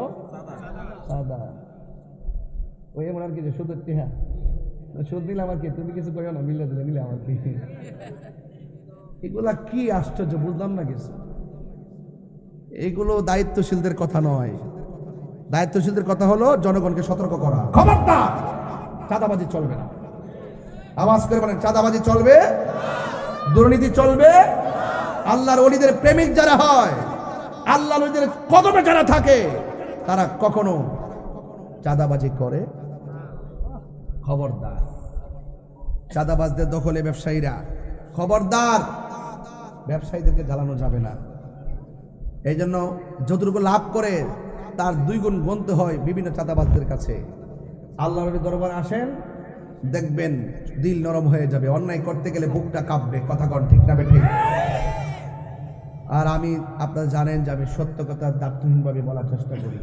সাদা। ওই এমন আর কি, যে সুদের টিহা সুদ দিলে আমার কি, তুমি কিছু করিও না, মিলে দিলে মিলে আমার কি। এগুলা কি আশ্চর্য, বুঝলাম না কিছু। এগুলো দায়িত্বশীলদের কথা নয়। দায়িত্বশীলদের কথা হলো জনগণকে সতর্ক করা, খবরদার চাঁদাবাজি চলবে না। আওয়াজ করে বলেন, চাঁদাবাজি চলবে, দুর্নীতি চলবে। আল্লাহর ওলিদের প্রেমিক যারা হয়, আল্লাহর ওলিদের কদমে যারা থাকে, তারা কখনো চাঁদাবাজি করে। খবরদার, চাঁদাবাজদের দখলে ব্যবসায়ীরা, খবরদার, ব্যবসায়ীদেরকে জ্বালানো যাবে না। এই জন্য যতটুকু লাভ করে তার 2 গুণ গুনতে হয় বিভিন্ন চাঁদাবাজদের কাছে। আল্লাহর দরবারে আসেন, দেখবেন দিল নরম হয়ে যাবে। অন্যায় করতে গেলে বুকটা কাঁপবে। কথা কন ঠিক না বেঠিক? আর আমি, আপনারা জানেন যে আমি সত্য কথা দায়িত্বহীনভাবে বলার চেষ্টা করি।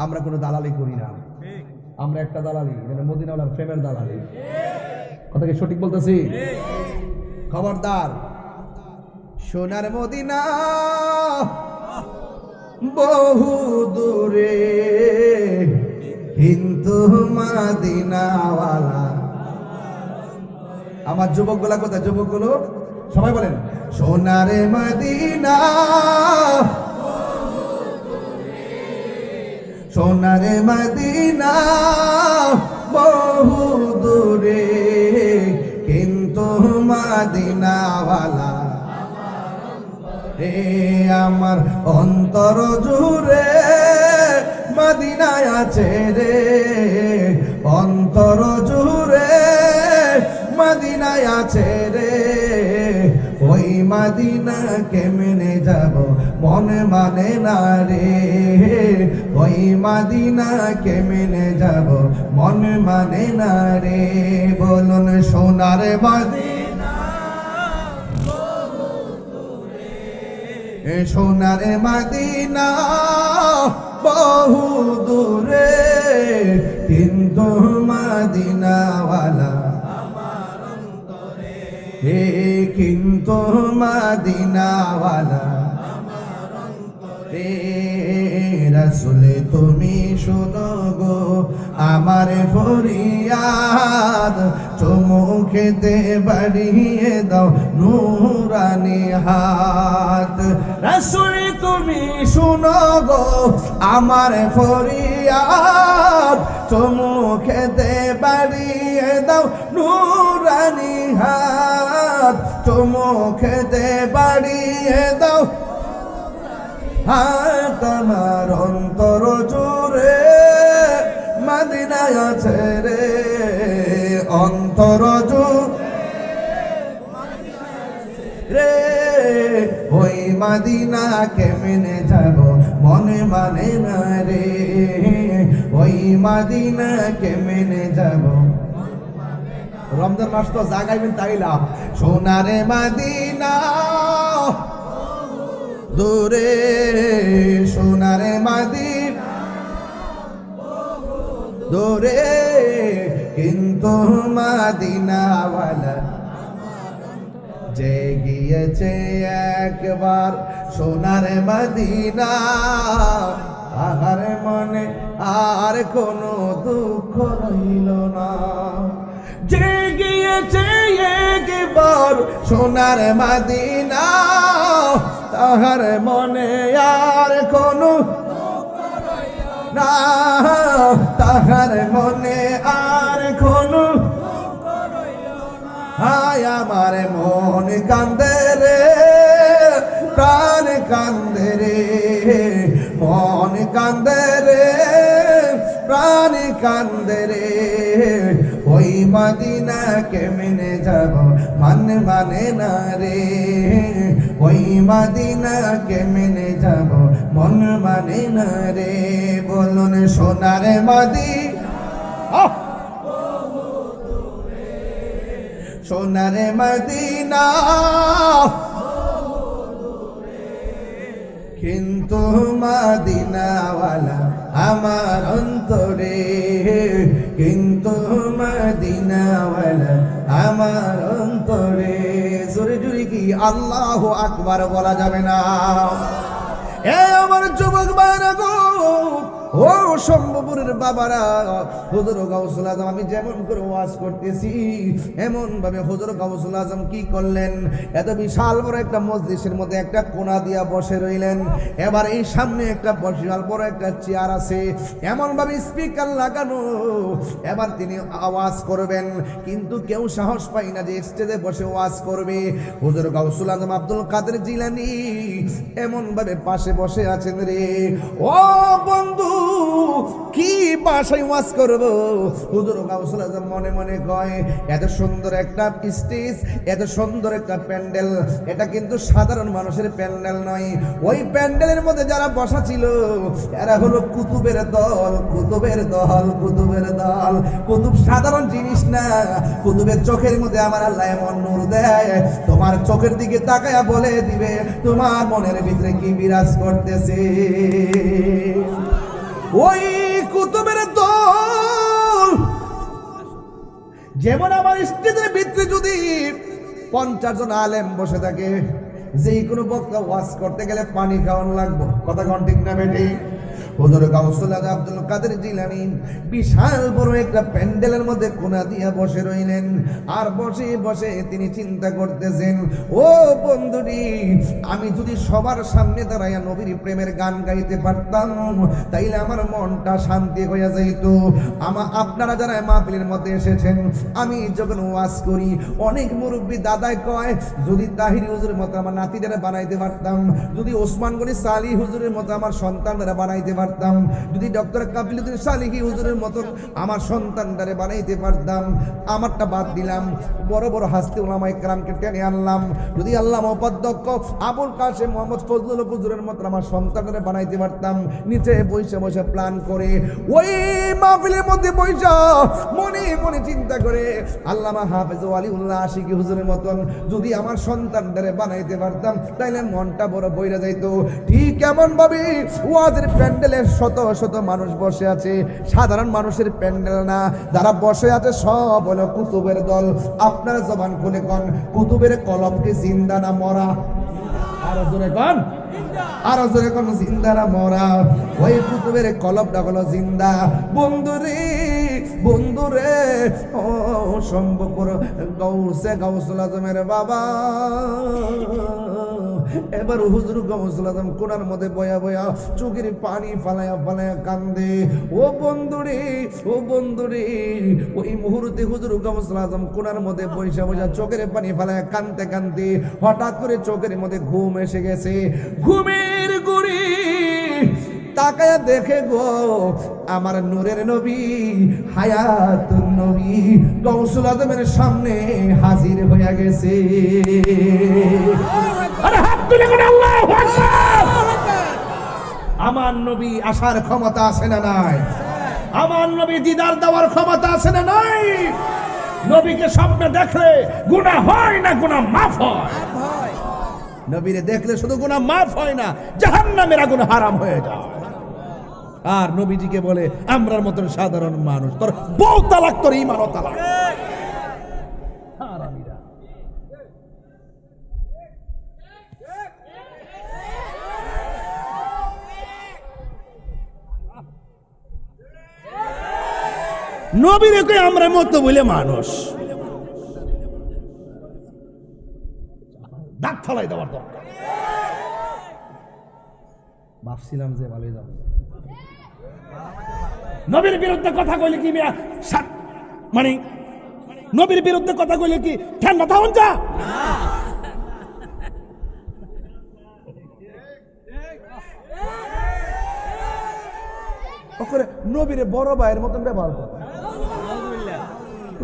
আমরা কোনো দালালি করি না, আমরা একটা দালালি, মানে মদিনাওয়ালার প্রেমের দালালি। কথা কি সঠিক বলতেছি? খবরদার, সোনার মদিনা বহু দূরে, কিন্তু মদিনাওয়ালা। আমার যুবকগুলা কোথায়? যুবকগুলো সবাই বলেন, সোনার মদিনা, সোনার মদিনা বহু দূরে, কিন্তু মদিনাওয়ালা রে আমার অন্তর জুড়ে মদিনায় আছে রে, অন্তর জুড়ে মদিনায় আছে রে। ওই মদিনা কেমনে যাব, মন মানে না রে। ওই মদিনা কেমনে যাব, মন মানে না রে। বলুন সোনার মদিনা, সোনার মদিনা বহু দূরে, কিন্তু মদিনাওয়ালা হে, কিন্তু মদিনাওয়ালা হে। রাসূল তুমি শোনো গো আমার ফরিয়াদ, চুমু খেতে বাড়িয়ে দাও নূরানি হাত। রাসূল তুমি শোনো গো আমার ফরিয়াদ, চুমু খেতে বাড়িয়ে দাও নূরানি হাত। চুমু খেতে বাড়িয়ে দাও, আমার অন্তর জুড়ে মদিনায় আছে রে, অন্তর রে, ওই মদিনা কেমনে যাব মনে মানে না রে, ওই মদিনা কেমনে যাব। রমজান মাস তো জাগাইবেন তাইলাম, সোনারে মদিনা দূরে, সোনারে মদিনা দূরে, কিন্তু মদিনাওয়ালা যে গিয়েছে একবার সোনারে মদিনা, আহার মনে আর কোনো দুঃখ রইল না। যে গিয়েছে একবার সোনার মদিনা, তাহার মনে আর কোনো না, তাহার মনে আর কোনো, হায় আমার মন কান্দে রে, প্রাণ কান্দে রে, মন কান্দে রে, প্রাণ কান্দে রে, ওই মদিনা কেমনে যাব মানে মানে না রে, ওই মদিনা কেমনে যাব মন মানে না রে। বলুন সোনারে মদিনা, সোনারে মদিনা, কিন্তু মদিনাওয়ালা আমার অন্তরে, কিন্তু মদিনাওয়ালা আমার অন্তরে। জোরে জোরে কি আল্লাহু আকবার বলা যাবে না? এ আমার যুবক ভাইরা গো, ও শম্ভুপুরের বাবারা, হুজুর গাউসুল আজম আমি যেমন করে ওয়াজ করতেছি এমন ভাবে হুজুর গাউসুল আজম কি করলেন, এত বিশাল বড় একটা মজলিসের মধ্যে একটা কোণা দিয়া বসে রইলেন। এবার এই সামনে একটা বিশাল বড় একটা চেয়ার আছে, এমন ভাবে স্পিকার লাগানো, এবার তিনি আওয়াজ করবেন, কিন্তু কেউ সাহস পায় না যে স্টেজে বসে ওয়াজ করবে। হুজুর গাউসুল আজম আব্দুল কাদের জিলানী এমন ভাবে পাশে বসে আছেন রে। ও বন্ধু, কি ভাষায় ওয়াজ করব? হুজুর গাউসুল আজম মনে মনে কয়, এত সুন্দর একটা স্টেজ, এত সুন্দর একটা প্যান্ডেল, এটা কিন্তু সাধারণ মানুষের প্যান্ডেল নয়। ওই প্যান্ডেলের মধ্যে যারা বসা ছিল এরা হলো কুতুবের দল, কুতুবের দল, কুতুবের দল। কুতুব সাধারণ জিনিস না, কুতুবের চোখের মধ্যে আমার আল্লাহ এমন নূর দেয়, তোমার চোখের দিকে তাকায়া বলে দিবে তোমার মনের ভিতরে কি বিরাজ করতেছে। ওই কুতুবের দল যেমন আমার স্টেজের ভিতরে যদি 50 জন আলেম বসে থাকে, যে কোনো বক্তা ওয়াজ করতে গেলে পানি খাওয়ানো লাগবে, কথা কোন ঠিক না বেটি? হুজুর গাউসুল আজম আব্দুল কাদের জিলানী বিশাল বড় একটা প্যান্ডেলের মধ্যে কোণা দিয়া বসে রইলেন, আর বসে বসে তিনি চিন্তা করতেছেন, ও বন্ধুরি, আমি যদি সবার সামনে দাঁড়াইয়া নবীর প্রেমের গান গাইতে পারতাম তাইলে আমার মনটা শান্তি হয়ে যাইত। আপনারা যারা মাহফিলের মধ্যে এসেছেন, আমি যখন ওয়াজ করি অনেক মুরব্বী দাদাই কয়, যদি তাহিরি হুজুরের মতো আমার নাতিদের বানাইতে পারতাম, যদি ওসমান গনি সালি হুজুরের মতো আমার সন্তানরা বানাইতে পারতাম, যদি ডক্টর কাবিলুদ্দিন সালিহি হুজুরের মতো আমার সন্তানটারে বানাইতে পারতাম। আমারটা বাদ দিলাম, বড় বড় হাস্তি উলামায়ে কেরামকে টেনে আনলাম, যদি আল্লামা উপাধ্যক্ষ আবুল কাসেম মোহাম্মদ ফজলুল হুজুরের মতো আমার সন্তানটারে বানাইতে পারতাম। নিচে বসে বসে প্ল্যান করে ওই মাহফিলের মধ্যে বসে মনে মনে চিন্তা করে আল্লামা হাফেজ ওয়ালিউল্লাহ আশিকি হুজুরের মতন যদি আমার সন্তানটারে বানাইতে পারতাম তাইলে মনটা বড় বইরা যাইতো। ঠিক এমন ভাবে ওয়াজের প্যান্ডেলে শত শত মানুষ বসে আছে, সাধারণ মানুষের প্যান্ডেল না, যারা বসে আছে সব হলো কুতুবের দল। আপনার জবান খুলে কোন, কুতুবের কলম কি জিন্দা না মরা? আরো জোরে কোন, আরো জোরে কোন, জিন্দা না মরা? ওই কুতুবের কলমটা হলো জিন্দা। বন্ধুরে, বন্ধুরে, ও সম্ভবপুর গাউসে গাউসুল আজমের বাবা, এবার হুজুর গাউসুল আজম কোণার মধ্যে বয়া বয়া চোখের পানি ফালায়া ফালায়া কান্দে। ও বন্ধুরে, ও বন্ধুরে, ওই মুহূর্তে হুজুর গাউসুল আজম কোণার মধ্যে বইসা বইসা চোখের পানি ফালায়া কান্দতে কান্দতে হঠাৎ করে চোখের মধ্যে ঘুম এসে গেছে। ঘুমের গুড়ি তাকায় দেখে গো আমার নূরের নবী হায়াতুন নবী গৌসুল আজমের সামনে হাজির হয়ে গেছে। আরে হাত তুলে করে আল্লাহু আকবার। আমার নবী আসার ক্ষমতা আছে না নাই? আমার নবী দিদার দেওয়ার ক্ষমতা আছে না নাই? নবীকে স্বপ্নে দেখলে গুনাহ হয় না, গুনাহ মাফ হয়। নবীরে দেখলে শুধু গুনাহ মাফ হয় না, জাহান্নামের আগুন হারাম হয়ে যায়। আর নবীজিকে বলে আমরার মতন সাধারণ মানুষ, তোর বউ তালাক, তোর ঈমানও তালাক। হারামিরা। নবীরে কই আমরা মতো বলে মানুষ, দাঁত ফলাই দেওয়ার দরকার। ভাবছিলাম যে ভালোই যাবে। নবীর বিরুদ্ধে কথা কইলে কি মানে নবীর বিরুদ্ধে কথা কইলে কি ঠান্ডা থাকুন যা? নবীরে বড় ভাইয়ের মতন ব্যবহার করে।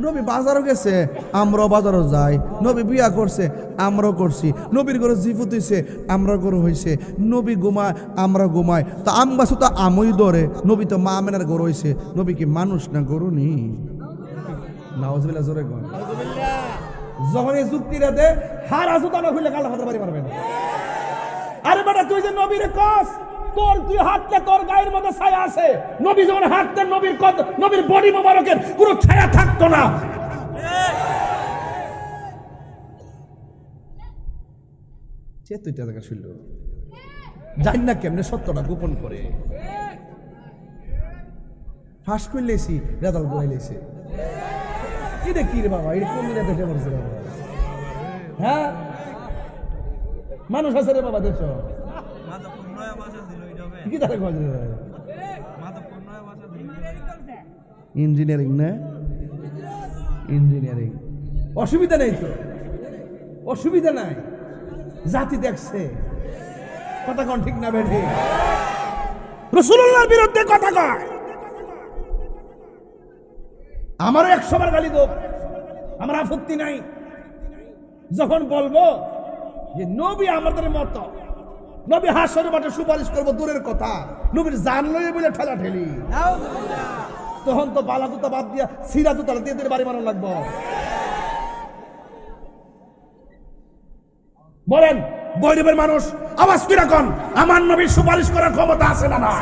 নবী বাজারও গেছে, আমরাও বাজারও যাই। নবী বিয়া করছে, আমরাও করছি। নবীর ঘরে জিফুত হইছে, আমরা ঘরে হইছে। নবী ঘুমায়, আমরা ঘুমাই। তো আম গাছও তো আমই ধরে। নবী তো মা মেনার ঘর হইছে। নবী কি মানুষ না গরু নি? নাউজুবিল্লাহ, জোরে কন। যখন এই যুক্তিটা দে হার আসুতা না হইলে কালা হাতে বাড়ি মারবেন। আরে বেটা তুই যে নবীরে কস, তোর তুই হাঁটলে তোর গায়ের মধ্যে ছায়া আছে। নবী যখন হাঁটতেন নবীর বডি মোবারকের কোনো ছায়া থাকতো না। তুইটা দেখা শুনল জানি না কেমনে সত্যটা গোপন করে ফাঁস করলেছি, রেজাল্ট করাইলেছে। কি রে কি রে বাবা, এটা কোন দিনে দেখে বলছে বাবা? হ্যাঁ মানুষ আছে রে বাবা, দেশ ইঞ্জিনিয়ারিং না, ইঞ্জিনিয়ারিং অসুবিধা নেই তো, অসুবিধা নাই। জাতি দেখছে, কথা কন ঠিক না বেঠে? রাসূলুল্লাহর বিরুদ্ধে কথা কয়, আমারও 100 বার গালি দোক, আমার আপত্তি নাই। যখন বলবো যে নবী আমাদের মতো, নবী হাসরের মাঠে সুপারিশ করবো দূরের কথা, নবীর জান লইয়ে বলে ঠেলা ঠেলি, তখন তো বালা জুতা বাদ দিয়া সিরা জুতা দিয়ে বাড়ি মারানো লাগবো। বলেন গরিবের মানুষ আওয়াজ করে কোন আমার নবীর সুপারিশ করার ক্ষমতা আছে না না?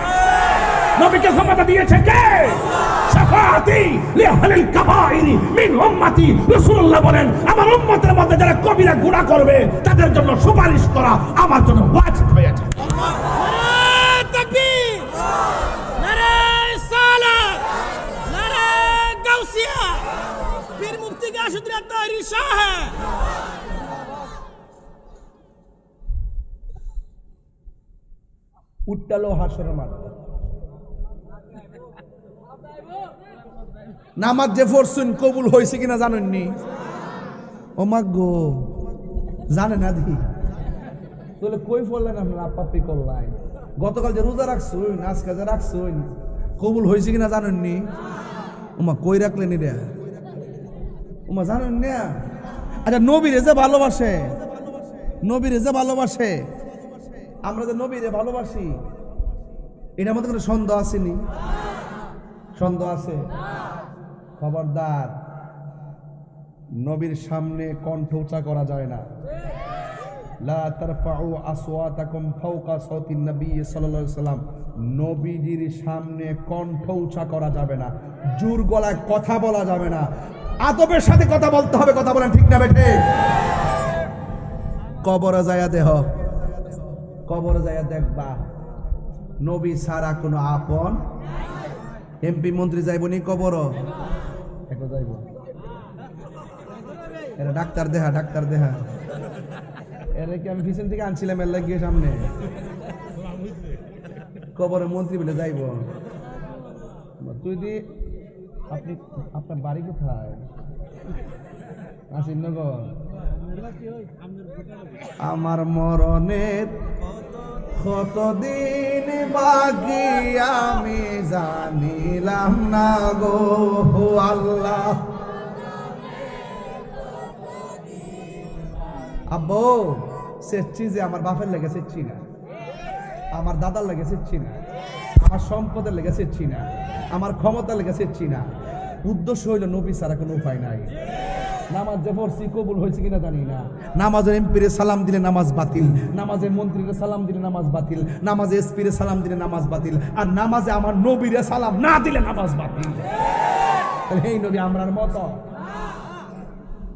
নবীকে ক্ষমতা দিয়েছে কে? শাফাআতি লিআহলিল কাবাইরি মিন উম্মতি। রাসূলুল্লাহ বলেন আমার উম্মতের মধ্যে যারা কবিরা গুনাহ করবে তাদের জন্য সুপারিশ করা আমার জন্য ওয়াজিব হয়েছে। নারে তাকবীর, নারে সালাত, নারে গাউসিয়া, পীর মুফতি গাউসুদ্দিন আত্তাহিরি সাহেব। উঠলো হাসরের মাঠ, নামাজ যে পড়ছেন কবুল হয়েছে কিনা জানেননি? ও মা গো, জানে না দি তাহলে কই পড়লেন আপনার আপাপি করলাই? গতকাল যে রোজা রাখছুন, আজকে যে রাখছুন, কবুল হয়েছে কিনা জানেননি? ওমা কই রাখলেন রে? ওমা জানেন না? আচ্ছা নবীরে যে ভালোবাসে, নবীরে যে ভালোবাসে, আমরা যে নবীরে ভালোবাসি, এটার মধ্যে কোনো সন্দেহ আসেনি? সন্দেহ আছে? খবরদার, নবীর সামনে কণ্ঠ উঁচা করা যায় না। লা তারফাউ আসওয়াতাকুম ফাওকা সাওতিন নবী সাল্লাল্লাহু আলাইহি ওয়াসাল্লাম, নবীজির সামনে কণ্ঠ উঁচা করা যাবে না, জোর গলায় কথা বলা যাবে না, আদবের সাথে কথা বলতে হবে। কথা বলেন ঠিক না বেঠে? কবরে যায়া দেহ, কবরে যায়া দেখবা নবী ছাড়া কোনো আপন। এমপি মন্ত্রী যাইব নি কবর? যাইব। এরা ডাক্তার দেহা, ডাক্তার দেহা। এরা কি আমি পিছন থেকে আনছিলাম এর লাগিয়ে সামনে? কবরে মন্ত্রী বলে যাইব। তুই দি আপনি, আপনার বাড়ি কোথায়? আসিনগর। আমার মরণের কতদিন বাকি আমি জানিলাম না গো আল্লাহ। আব্বু সেচ্ছি যে আমার বাপের লেগে সেচ্ছি না, আমার দাদার লেগে সেচ্ছি না, আমার সম্পদের লেগে সেচ্ছি না, আমার ক্ষমতা লেগে সেচ্ছি না। উদ্দেশ্য হইল নবী ছাড়া কোনো উপায় নাই। নামাজ যে পড়ছি কবুল হয়েছে কিনা জানি না। নামাজের এমপিরে সালাম দিলে নামাজ বাতিল, নামাজের মন্ত্রীরে সালাম দিলে নামাজ বাতিল, নামাজে এসপিরে সালাম দিলে নামাজ বাতিল, আর নামাজে আমার নবীরে সালাম না দিলে নামাজ বাতিল। এই নবী আমরার মতো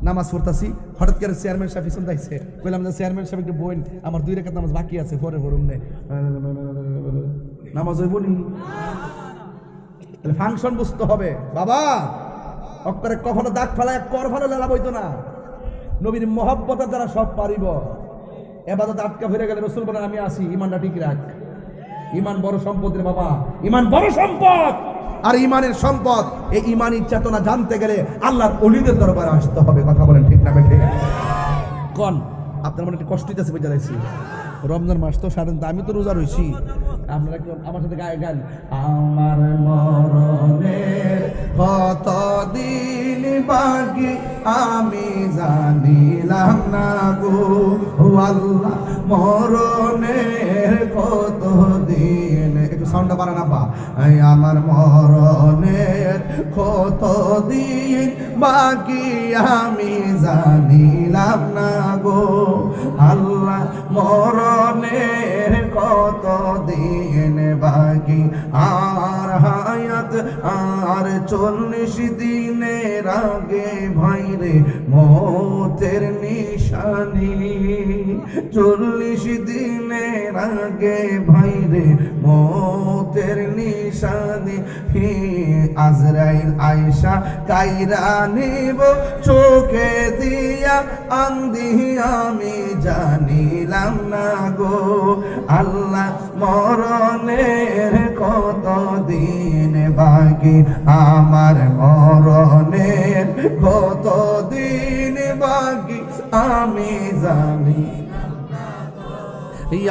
নামাজ পড়তাছি, হঠাৎ করে চেয়ারম্যান সাহেব পিছন যাইছে, কইলাম যে চেয়ারম্যান সাহেব একটু বইন, আমার 2 রাকাত নামাজ বাকি আছে, পরে পড়ুন নে। নামাজ হইব নি? ফাংশন বুঝতে হবে বাবা। অক্ষরে কখনো দাগ ফেলায় কর ভালো লাভ হইতো না। নবীর মহব্বতের দ্বারা সব পারিব। এবাদত আটকা ফিরে গেলে রসুল বলেন আমি আসি, ইমানটা ঠিক রাখ। ইমান বড় সম্পদ রে বাবা, ইমান বড় সম্পদ। আর ইমানের সম্পদ, এই ইমানি চেতনা জানতে গেলে আল্লাহর ওলিদের দরবারে আসতে হবে। কথা বলেন ঠিক না বেঠিক? কোন আপনার মনে একটু কষ্ট দিতেছে বুঝা যাইছি। রমজান মাস তো সাধারণত আমি তো রোজা রইছি, আপনারা একটু আমার সাথে গায়ে গান। আমার মরণের কতদিন বাকি আমি জানিলাম না গো আল্লাহ, মরণের কতদিন। একটু সাউন্ডটা বাড়ান আপা। আমার মরণের কতদিন বাকি আমি জানিলাম না গো আল্লাহ, মরণের কতদিন বাকি। আর হায়াত আর 40 দিনের আগে ভাইরে মৌতের নিশানি। 40 দিনের আগে ভাইরে মৌতের নিশানি। হে আজরাইল আয়েশা কাইরা নিব চোখে দিয়া আন্দি আমি জানিলাম না গো আল্লাহ, মরণের কতদিন বাকি। আমার মরণের কতদিন বাকি আমি জানি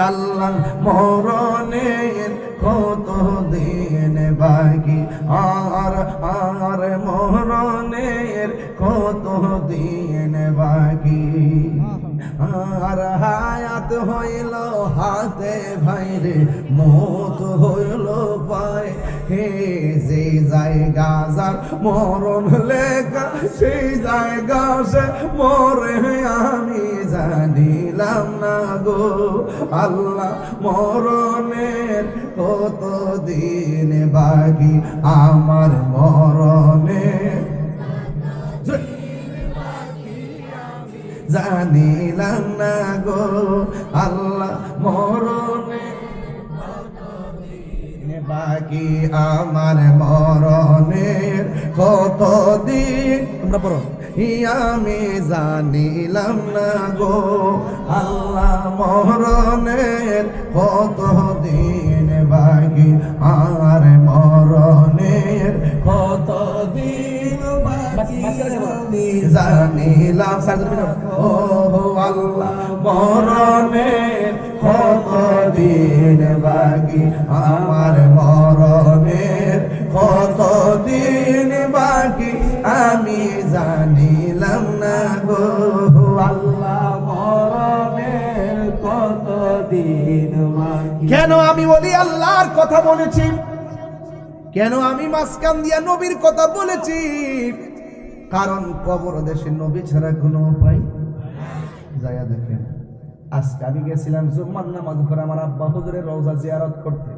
আল্লাহ, মরণের কতদিন বাকি। আর মরণের কতদিন বাকি। আর হায়াত হইল হাতে ভাইরে মত হইল পায়। হে যে জায়গা যার মরণ লেখা সেই জায়গা সে মরে আমি জানিলাম না গো আল্লাহ, মরণের কতদিন বাকি। আমার মরণের জানিলাম না গো আল্লাহ, মরণের বাকি। আমার মরণের কতদিন তোমরা পড়ো আমি জানিলাম না গো আল্লাহ, মরণের কতদিন বাকি। আর মরণের কতদিন বাকি আমি জানিলাম ও আল্লাহ, মরণের কতদিন বাকি। আমার মরণের কতদিন বাকি আমি জানিলাম না গো আল্লাহ, মরণের কতদিন বাকি। কেন আমি বলি আল্লাহর কথা বলেছি? কেন আমি মাঝখান দিয়া নবীর কথা বলেছি? কারণ কবর দেশে নবী ছাড়া কোনো উপায়। যাইয়া দেখেন, আজকে আমি গেছিলাম জুম্মার নামাজ পড়ে আমার আব্বা হুজুরের রওজা জিয়ারত করতে।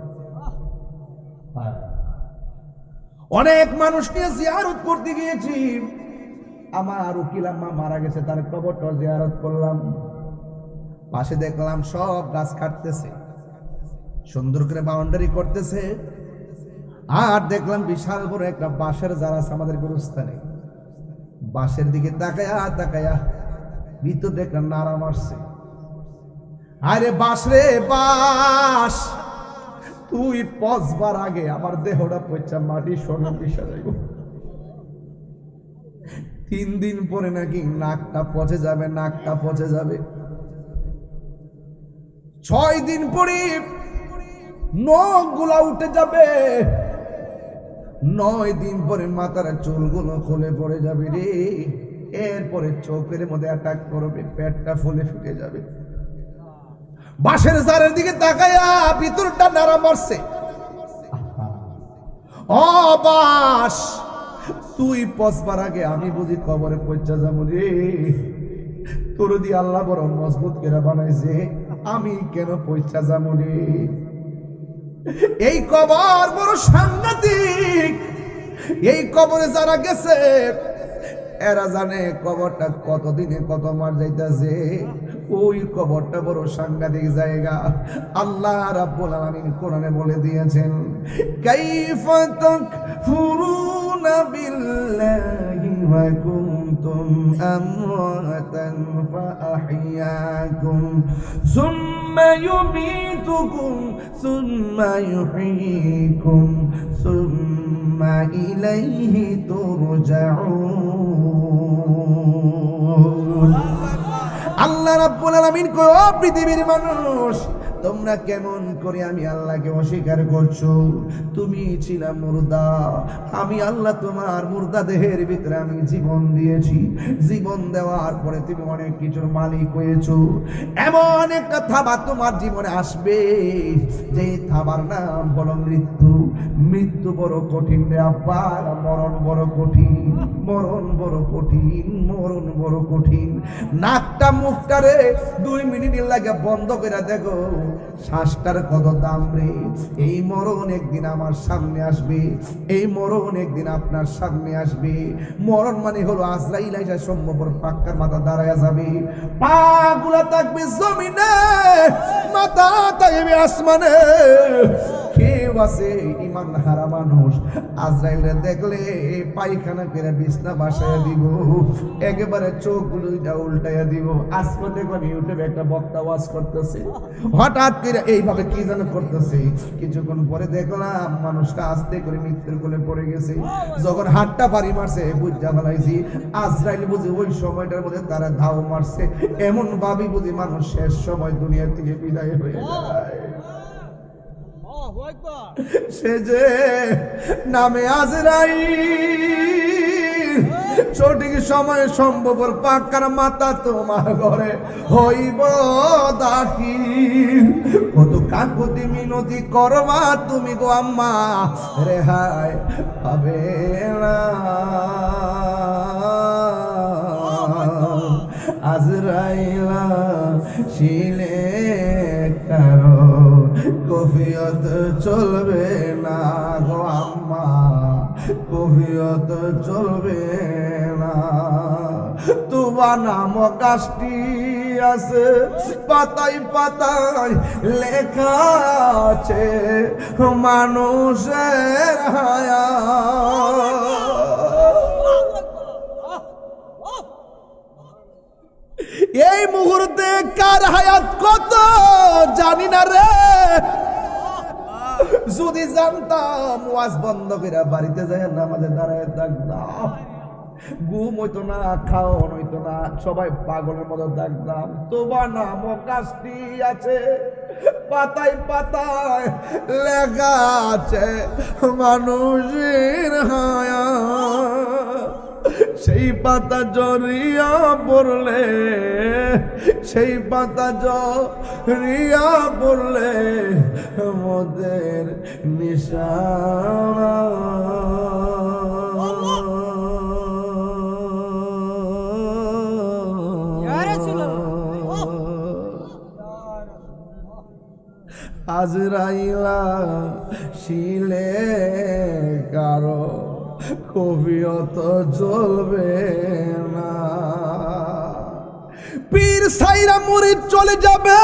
অনেক মানুষ নিয়ে জিয়ারত করতে গিয়েছি। আমার উকিল আম্মা মারা গেছে, তার কবরটা জিয়ারত করলাম। পাশে দেখলাম সব গাছ কাটতেছে, সুন্দর করে বাউন্ডারি করতেছে। আর দেখলাম বিশাল বড় একটা বাঁশের জার আছে আমাদের গুরুস্থানে। বাঁশের দিকে তাকায়া তাকায়া ভিতর দেখলাম নাড়া মারছে। আরে বাঁশ রে বাঁশ, তুই পচবার আগে আমার দেহটা পচা মাটি সোনা মিশা যাইব। 3 দিন পরে নাকি নাকটা পচে যাবে, নাকটা পচে যাবে। 6 দিন পরে নখগুলা উঠে যাবে, 9 দিন পরে মাথার চুলগুলো খুলে পড়ে যাবে রে। এরপরে চোখের মধ্যে অ্যাটাক করবে, পেটটা ফুলে ফুটে যাবে। বাঁশের জারের দিকে তাকায়া ভিতরটা নাড়া মারছে। ও বাস, তুই পচবার আগে আমি বুঝি কবরে পৌঁছা যাবো রে। তোর দিয়ে আল্লাহ বড় মজবুত করে বানাইছে, আমি কেন পৌঁছা যাবো রে। এই কবর বড় সাংঘাতিক। এই কবরে যারা গেছে এরা জানে কবরটা কতদিনে কত মার যাইতেছে। ওই কবরটা বড় সাংঘাতিক জায়গা। আল্লাহ রাব্বুল আলামিন কোরআনে বলে দিয়েছেন, কাইফা তাকফুরুনা বিল্লাহি ওয়া কুনতুম আমওয়াতান ফাআহইয়াকুম সুম্মা ইউমীতুকুম সুম্মা ইউহয়ীকুম সুম্মা ইলাইহি তুরজাউন। আল্লাহ রাব্বুল আলামিন কয়, ও পৃথিবীর মানুষ, তোমরা কেমন করে আমি আল্লাহকে অস্বীকার করছো? তুমি ছিলা মুর্দা, আমি আল্লাহ তোমার মুর্দা দেহের ভিতরে আমি জীবন দিয়েছি। জীবন দেওয়ার পরে তুমি অনেক কিছুর মালিক হয়েছো। এমন একটা থাবা তোমার জীবনে আসবে যে থাবার নাম হলো মৃত্যু। মৃত্যু বড় কঠিন রে আব্বা, মরণ বড় কঠিন, মরণ বড় কঠিন, মরণ বড় কঠিন। নাকটা মুখটারে 2 মিনিটের লাগে বন্ধ করে দেখো, শ্বাসটার কত দাম রে। এই মরণ একদিন আমার সামনে আসবে, এই মরণ একদিন আপনার সামনে আসবে। মরণ মানে হলো আজরাইল আইসা সম্ভবর পাক্কার মাথা দাঁড়ায়া যাবে, পা গুলা থাকবে জমিনে, মাথা থাকবে আসমানে। কেউ আছে ইমান হারা মানুষ, আজরাইলে দেখলে পায়খানা করে বিছনা বাসায় দিব, একেবারে চোখগুলো উল্টাইয়া দিব। আজকে দেখবেন ইউটিউবে একটা বক্তা ওয়াজ করতেছে, হঠাৎ করে এইভাবে কি যেন করতেছে। কিছুক্ষণ পরে দেখলাম মানুষটা আস্তে করে মৃত্যুর কোলে পড়ে গেছে। যখন হাতটা বাড়ি মারছে বুঝা ফেলাইছি আজরাইল বুঝি ওই সময়টার মধ্যে তারা ধাও মারছে। এমন ভাবি বুঝি মানুষ শেষ সময় দুনিয়া থেকে বিদায় হয়ে যায়। সে যে নামে আজরাইল, সঠিক সময়ে সম্ভবর পাক্কার মাথা তোমার ঘরে হইব দাখিল। কত কাকুতি মিনতি করবা তুমি গো আম্মা, রেহাই পাবে না। আজরাইলা শিলে কারো কফিয়ত চলবে না গো আম্মা, কফিয়ত চলবে না। তুবা নাম গাছটি আছে, পাতায় পাতায় লেখা আছে মানুষের হায়াত। এই মুহূর্তে কার হায়াত কত জানি না রে। যদি জানতাম ওয়াজ বন্ধ করে বাড়িতে যায় নামাজে দাঁড়ায় থাকতাম, ঘুম হইতো না, খাওয়ান হইতো না, সবাই পাগলের মতো থাকতাম। তোমা নাম গাছটি আছে, পাতায় পাতায় লেখা আছে মানুষের হায়াত। সেই পাতা জড়িয়া পড়লে, সেই পাতা জড়িয়া পড়লে মোদের নিশানা। আজরাইলা শিলে কারো কবিয়ত চলবে না। পীর সাইরা মুরিদ চলে যাবে,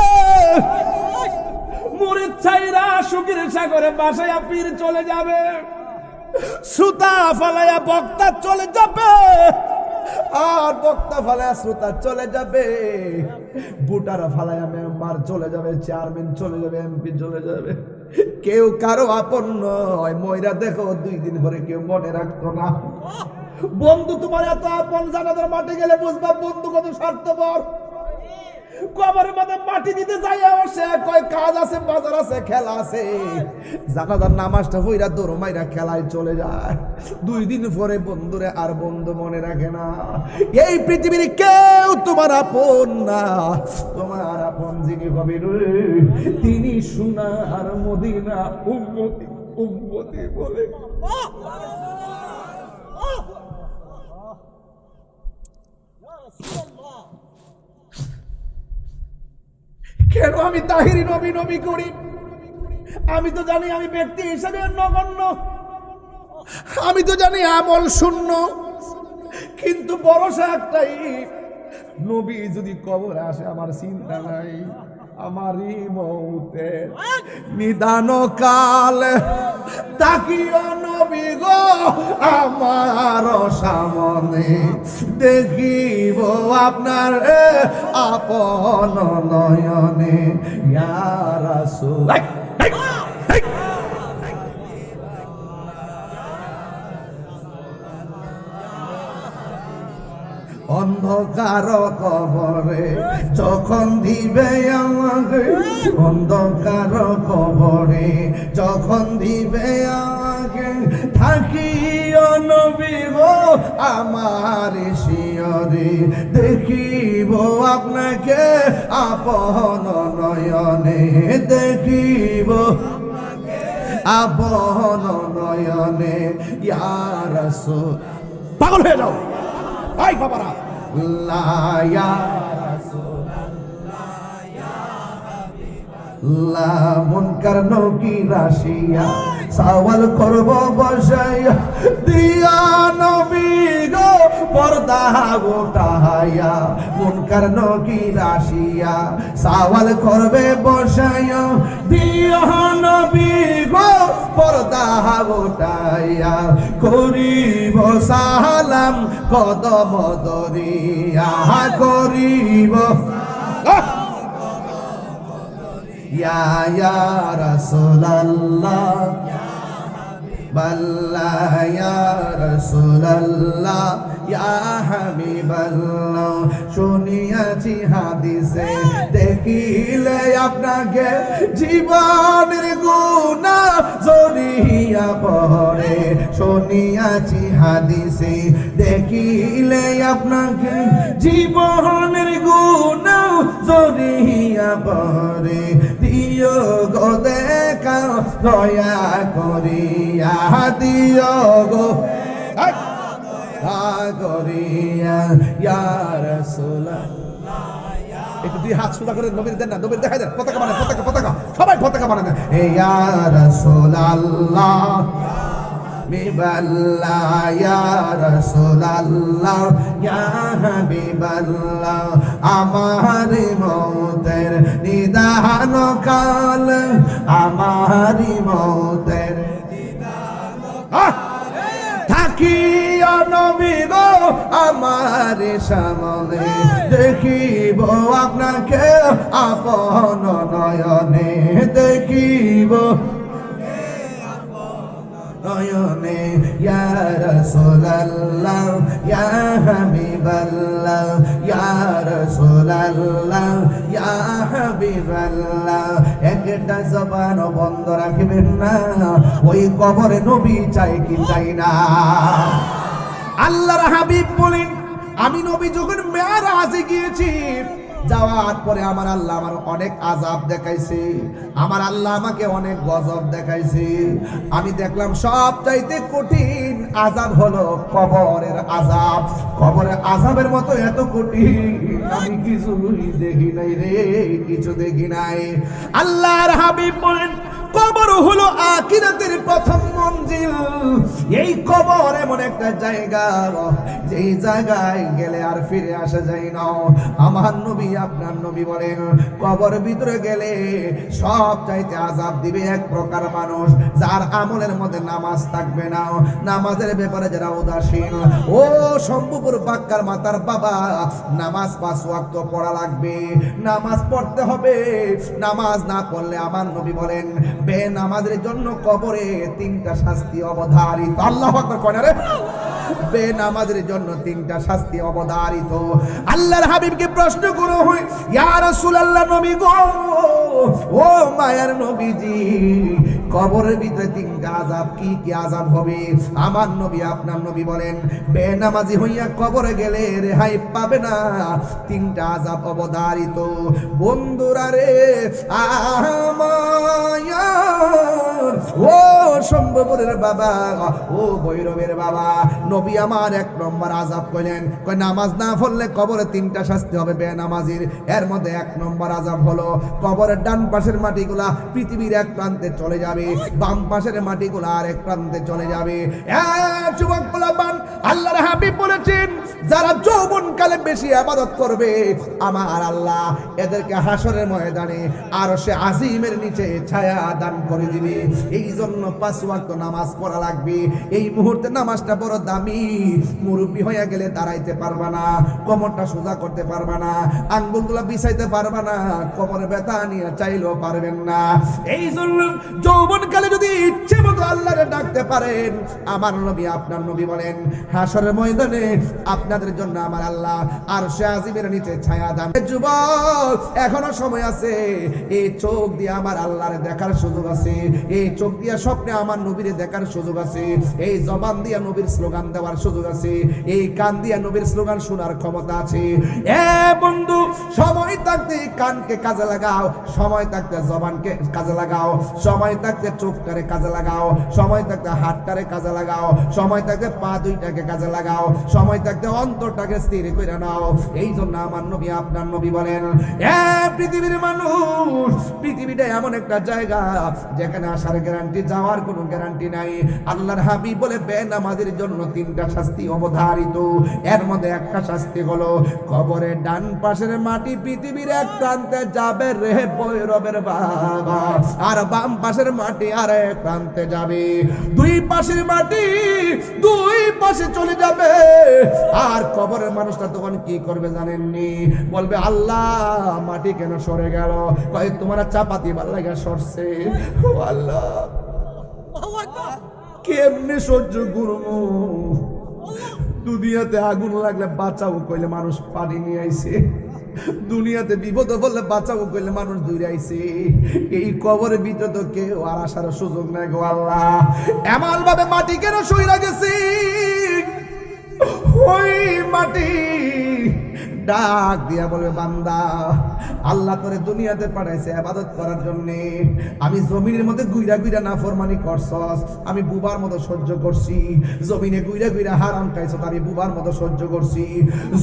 মুরিদ সাইরা সুখের সাগরে বাসায়া পীর চলে যাবে। শ্রোতা ফালায়া বক্তা চলে যাবে, আর বক্তা ফালায়া শ্রোতা চলে যাবে। ভোটার ফালায়া মেম্বার চলে যাবে, চেয়ারম্যান চলে যাবে, এমপি চলে যাবে। কেউ কারো আপন নয়। ময়রা দেখো 2 দিন পরে কেউ মনে রাখতো না। বন্ধু তোমার এত আপন, জানাজার মাঠে গেলে বুঝবা বন্ধু কত স্বার্থপর। কবরের মধ্যে মাটি দিতে যাইয়া সে কয় কাজ আছে, বাজার আছে, খেলা আছে। জানাজার নামাজটা হইরা দৌড় মাইরা খেলায় চলে যায়। 2 দিন পরে বন্ধুরে আর বন্ধু মনে রাখে না। এই পৃথিবীর কেউ তোমার আপন না, তোমার আপন যিনি হবে রে তিনি সোনার মদিনা উম্মতি উম্মতি বলে। কেন আমি তাহিরি নবী নবী করি? আমি তো জানি আমি ব্যক্তি হিসেবে নগণ্য, আমি তো জানি আমল শূন্য, কিন্তু ভরসা একটাই, নবী যদি কবরে আসে আমার চিন্তা নাই। আমারই মৌতের নিদান কাল তাকিও নবী গো আমার সামনে, দেখিব আপনার আপন নয়নে। ইয়া রাসূল অন্ধকার কবরে যখন দিবে আমাকে, অন্ধকার কবরে যখন দিবে আমাকে, থাকিও নবী গো আমার শিয়রে, দেখিব আপনাকে আপন নয়নে, দেখিব আপন নয়নে। ইয়া রাসূল পাগল হয়ে যাও আই বাবারা, লা ইয়া রাসূলুল্লাহ ইয়া হাবিবাল্লাহ। মুনকার নকির আসিয়া সওয়াল করব বসাইয়া, দিয়া নবী গো পর্দা উঠাইয়া। মুনকার নকির আসিয়া সওয়াল করবে বসাইয়া, দিয়া নবী গো পর্দা উঠাইয়া। করিব সালাম কদম দরিয়া, করিব ইয়া ইয়া রাসূলুল্লাহ বাল্লাহ, ইয়া রাসূলুল্লাহ ইয়া হাবিবাল্লাহ। শুনিয়াছি হাদিসে দেখিলে আপনাকে জীবনের গুনাহ জড়িয়া পড়ে। শুনিয়াছি হাদিসে দেখিলে আপনাকে জীবনের গুনাহ জড়িয়া পড়ে। দিও গো দেখা দয়া করিয়া, দিও গো করিয়া। ইয়া রাসূলুল্লাহ একটু 2 হাত সোজা করে নবীর দেন না, নবীর দেখাই দেন, পতাকা বানান, পতাকা পতাকা সবাই পতাকা বানান। ইয়া রাসূলুল্লাহ হাবিবাল্লাহ, ইয়া রাসূলুল্লাহ ইয়া হাবিবাল্লাহ। আমার মৌতের নিদান কাল, আমার মৌতের থাকিও নবী গো আমার সামনে, দেখিব আপনাকে আপন নয়নে, দেখিব নয়নে। ইয়া রাসূলুল্লাহ ইয়া হাবিবাল্লাহ, ইয়া রাসূলুল্লাহ ইয়া হাবিবাল্লাহ। একটা জবান বন্ধ রাখবেন না, ওই কবরে নবী চাই কি চাই না। আল্লাহর হাবিব বলেন, আমি নবী যখন মেরাজে গিয়েছি, যাওয়ার পরে আমার আল্লাহ আমার অনেক আযাব দেখাইছে, আমার আল্লাহ আমাকে অনেক গজব দেখাইছে। আমি দেখলাম সবচাইতে কঠিন আযাব হলো কবরের আযাব। কবরের আযাবের মতো এত কঠিন আমি কিছুই দেখি নাই রে, কিছু দেখি নাই। আল্লাহর হাবিব বলেন, কবর হলো আখিরাতের প্রথম মঞ্জিল। এই কবর এমন একটা জায়গা, যেই জায়গায় গেলে আর ফিরে আসা যায় না। আমার নবী আপনার নবী বলেন, কবর ভিতরে গেলে সব চাইতে আযাব দিবে এক প্রকার মানুষ, যার আমলের মধ্যে নামাজ থাকবে না, নামাজের ব্যাপারে যারা উদাসীন। ও শম্ভুপুর বাক্কার মাতার বাবা, নামাজ 5 ওয়াক্ত পড়া লাগবে, নামাজ পড়তে হবে। নামাজ না পড়লে আমার নবী বলেন বেনামাজের জন্য কবরে 3টা শাস্তি অবধারিত। আল্লাহু আকবার কয় না রে? বেনামাজের জন্য তিনটা শাস্তি অবধারিত। আল্লাহর হাবিবকে প্রশ্ন করা হয়, ইয়া রাসূলুল্লাহ, নবী গো, ও মায়ার নবীজি, কবরের ভিতরে তিনটা আযাব, কি কি আযাব হবে? আমার নবী, আপনার নবী বলেন, বেনামাজি হইয়া কবরে গেলে রেহাই পাবে না, তিনটা আযাব অবধারিত। বন্ধুরা রে আমার, ও সম্ভবের বাবা, ও ভৈরবের বাবা, নবী আমার এক নম্বর আযাব কইলেন, কই নামাজ না পড়লে কবরে তিনটা শাস্তি হবে বেনামাজির। এর মধ্যে এক নম্বর আযাব হলো কবরের ডান পাশের মাটিগুলা পৃথিবীর এক প্রান্তে চলে যাবে, বাম পাশের মাটিগুলা আরেক প্রান্তে চলে যাবে। যুবক পোলাপান, আল্লাহর হাবিব বলেছেন, যারা যৌবনকালে বেশি ইবাদত করবে আমার আল্লাহ এদেরকে হাসরের ময়দানে আরশে আজিমের নিচে ছায়া দান করে দিবে। এই জন্য 5 ওয়াক্ত নামাজ পড়া লাগবে। এই মুহূর্তে নামাজটা বড় দামি। মুরব্বী হয়ে গেলে দাঁড়াইতে পারবা না, কোমরটা সোজা করতে পারবা না, আঙ্গুলগুলা বিছাইতে পারবা না, কোমরে ব্যথা নিয়ে চাইলেও পারবেন না। এই জন্য যৌবনকালে যদি ইচ্ছে মতো আল্লাহরে ডাকতে পারেন, আমার নবী, আপনার নবী বলেন, হাসরের ময়দানে আপনাদের জন্য আমার আল্লাহ আরশে আজিমের নিচে ছায়া দান। যুবক, এখনো সময় আছে। এই চোখ দিয়ে আমার আল্লাহরে দেখার সুযোগ আছে, এই চোখ দিয়ে স্বপ্নে আমার নবীরে দেখার সুযোগ আছে, এই জবান দিয়ে নবীর স্লোগান দেওয়ার সুযোগ আছে, এই কান দিয়ে নবীর স্লোগান শোনার ক্ষমতা আছে। এ বন্ধু, সময় থাকতে কানকে কাজে লাগাও, সময় থাকতে জবানকে কাজে লাগাও, সময় থাকতে চোখটারে কাজে লাগাও, সময় থাকতে হাতটারে কাজে লাগাও, সময় থাকতে পা দুইটাকে কাজে লাগাও, সময় থাকতে অন্তরটাকে স্থির করে নাও। এই জন্য আমার নবী, আপনার নবী বলেন, এ পৃথিবীর মানুষ, পৃথিবীটা এমন একটা জায়গা যেখানে আসার গ্যারান্টি, যাওয়ার কোনো গ্যারান্টি নাই। আল্লাহর হাবিব বলে, বেনামাজির জন্য তিনটা শাস্তি অবধারিত। এর মধ্যে একটা শাস্তি হলো কবরের ডান পাশের মাটি পৃথিবীর এক প্রান্তে যাবে রে ভৈরবের বাবা, আর বাম পাশের মাটি আর এক প্রান্তে যাবে। দুই পাশের মাটি দুই পাশে চলে যাবে। আর কবরের মানুষটা তখন কি করবে জানেননি? বলবে, আল্লাহ, মাটি কেন সরে গেল? কয়, তোমার চাপাতি ভাল লাগা সরছে। ও আল্লাহ, কেমনে সহ্য করবো? দুনিয়াতে আগুন লাগলে বাঁচাবো কইলে মানুষ পানি নিয়ে আইছে, দুনিয়াতে বিপদ বললে বাঁচাবো কইলে মানুষ দূরে আইছে। এই কবরের ভিতরে তো কেউ আর আসার সুযোগ নাই গো আল্লাহ। এমন ভাবে মাটি কেন সইরা গেছে? ওই মাটি ডাক দিয়া বলবে, বান্দা, আল্লাহ তোরে দুনিয়াতে পাঠাইছে ইবাদত করার জন্য। আমি জমিনের মধ্যে গুইরা গুইরা নাফরমানি করছস, আমি বুবার মতো সহ্য করছি। জমিনে গুইরা গুইরা হারাম খাইছস, আমি বুবার মতো সহ্য করছি।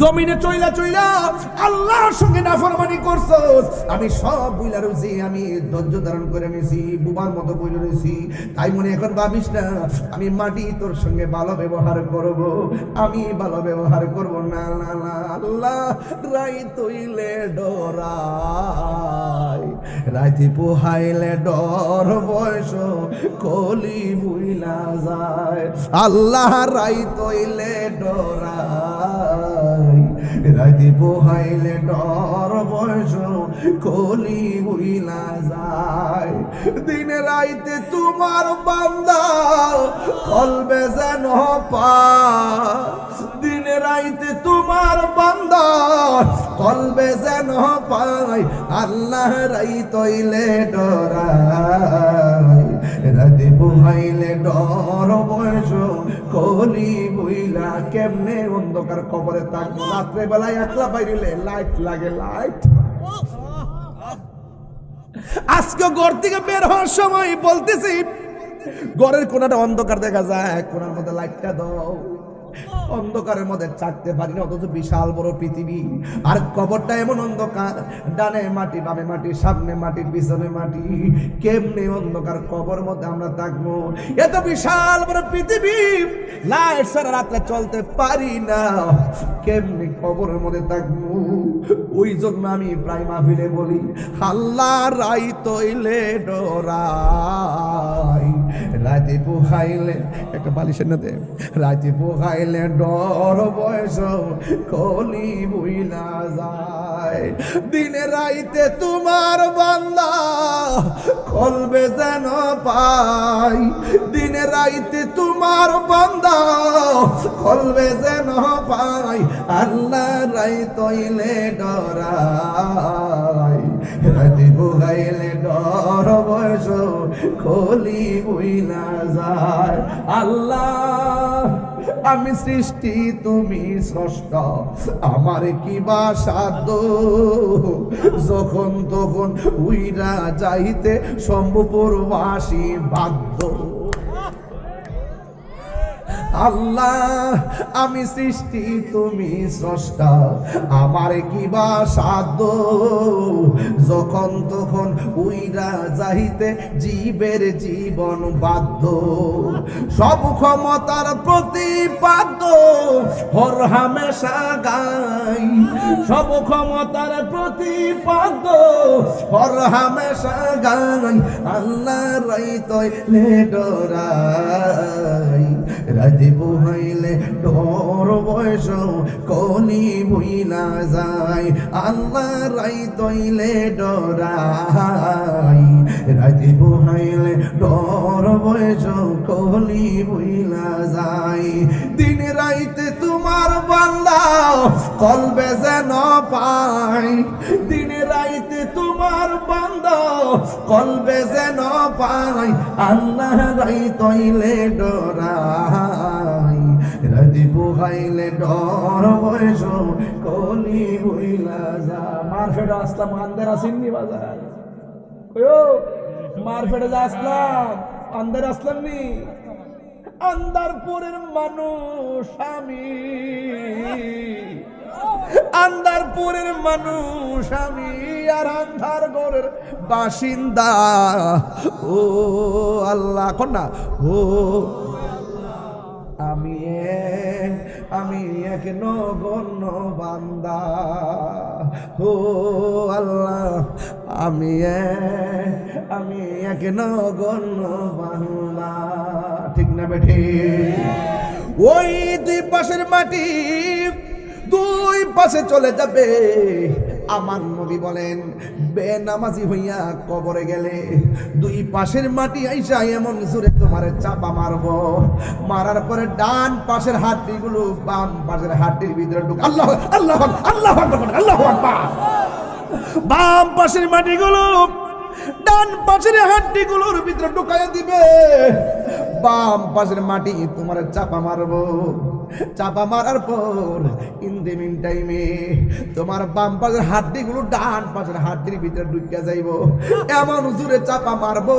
জমিনে চইলা চইলা আল্লাহর সঙ্গে নাফরমানি করছস, আমি সব বুইলা রইছি, আমি ধৈর্য ধারণ করে নিয়েছি, বুবার মতো বইলা রইছি। তাই মনে এখন ভাবিস না আমি মাটি তোর সঙ্গে ভালো ব্যবহার করব, আমি ভালো ব্যবহার করব না। না না, আল্লাহ রাই তৈলে ডরাই, রাইতে পোহাইলে ডর বয়স কলি বুইলা যায়। আল্লাহ রাই তৈলে ডরাই, রাইতে পোহাইলে ডর বয়স কলি বুইলা যায়। দিনে রাইতে তোমার বান্দা কলবে যেন পায়, দিনে রাইতে তোমার বান্দা কলবে যেন পায়। আল্লাহ রাই তৈলে ডরাই, রাতে বুহাইলে ডর বয়স কলি বুইলা। কেমনে অন্ধকার কবরে থাকবো? রাত্রে বেলায় একলা বাইরে লাইট লাগে, লাইট। আজকে ঘর থেকে বের হওয়ার সময় বলতেছি, ঘরের কোনাটা অন্ধকার দেখা যায়, কোনার মধ্যে লাইটটা দাও। অন্ধকারের মধ্যে চাকতে পারি না, অথচ বিশাল বড় পৃথিবী। আর কবরটা এমন অন্ধকার, ডানে মাটি, বামে মাটি, সামনে মাটি, পিছনে মাটি। কেমনে অন্ধকার কবর মধ্যে আমরা থাকবো? এত বিশাল বড় পৃথিবী, লাইট ছাড়া রাত্রে চলতে পারি না, কেমনে কবরের মধ্যে থাকবো? ওই জন্য আমি প্রায় মাহফিলে বলি, আল্লাহ রাই তৈলে ডরাই, রাতে পোহাইলে, একটা বালিশের না দে, রাতে পোহাইলে ডর বয়স কলি বুইলা যায়। যায়। দিনে রাইতে তোমার বান্দা কলবে যেন পাই, দিনে রাইতে তোমার বান্দা কলবে যেন পাই। আল্লাহ রাইতইলে ডরাই, রাতে বুগাইলে ডর বয়স খলি বইলা যায়। আল্লাহ আমি সৃষ্টি তুমি স্রষ্টা, আমার কি বা সাধ্য যখন তখন উইরা যাইতে শম্ভুপুরবাসী বাধ্য। আল্লাহ আমি সৃষ্টি তুমি স্রষ্টা, আমার কি বা সাধ্য যখন তখন উইরা যাইতে জীবের জীবন বাধ্য। সব ক্ষমতার প্রতিপাদ্য হর হামেশা গাই, সব ক্ষমতার প্রতিপাদ্য হর হামেশা গাই। আল্লাহ রাইতইলে ডরাই, রাতে বুহাইলে ডর বয়স কলি বইলা যায়। আল্লাহ রাইতইলে ডরাই, রাতে বুহাইলে ডর বয়স কলি বইলা যায়। দিন রাইতে তোমার বান্দা কলবে যেন পাই, দিন রাইতে তোমার বান্দা কলবে যেন পাই। আল্লাহ রাইতইলে ডরাই, রাতে বুহাইলে ডর বয়স কলি বইলা যায়। মার ফেড়ে আসলাম আন্দার আসেননি বাজার, মার ফেড়ে যা আসলাম আন্দার আসলাম নি। আন্দারপুরের মানুষ আমি, আন্দারপুরের মানুষ আমি, আর আন্ধারগড়ের বাসিন্দা। ও আল্লাহ কন্যা ও আমি এক নগণ্য বান্দা। ও আল্লাহ আমি এক নগণ্য বান্দা। ঠিক না বেঠে? ওই দুই পাশের মাটি দুই পাশে চলে যাবে। আমার নবী বলেন বেনামাজি হইয়া কবরে গেলে দুই পাশের মাটি আইসা এমন জোরে তোমারে চাপা মারবো, মারার পরে ডান পাশের হাড্ডিগুলো বাম পাশের হাড্ডির ভিতরে ঢুক। আল্লাহ আল্লাহ আল্লাহ আল্লাহ আকবার। বাম পাশের মাটিগুলো ডান পাশের হাড্ডিগুলোর ভিতরে ঢুকাইয়া দিবে। বাম পাশের মাটি তোমার চাপা মারবো, চাপা মারার পর ইন দ্য মিন টাইমে তোমার বাম পাশের হাড্ডিগুলো ডান পাশের হাড্ডির ভিতরে ঢুকিয়া যাইব। এমন জোরে চাপা মারবো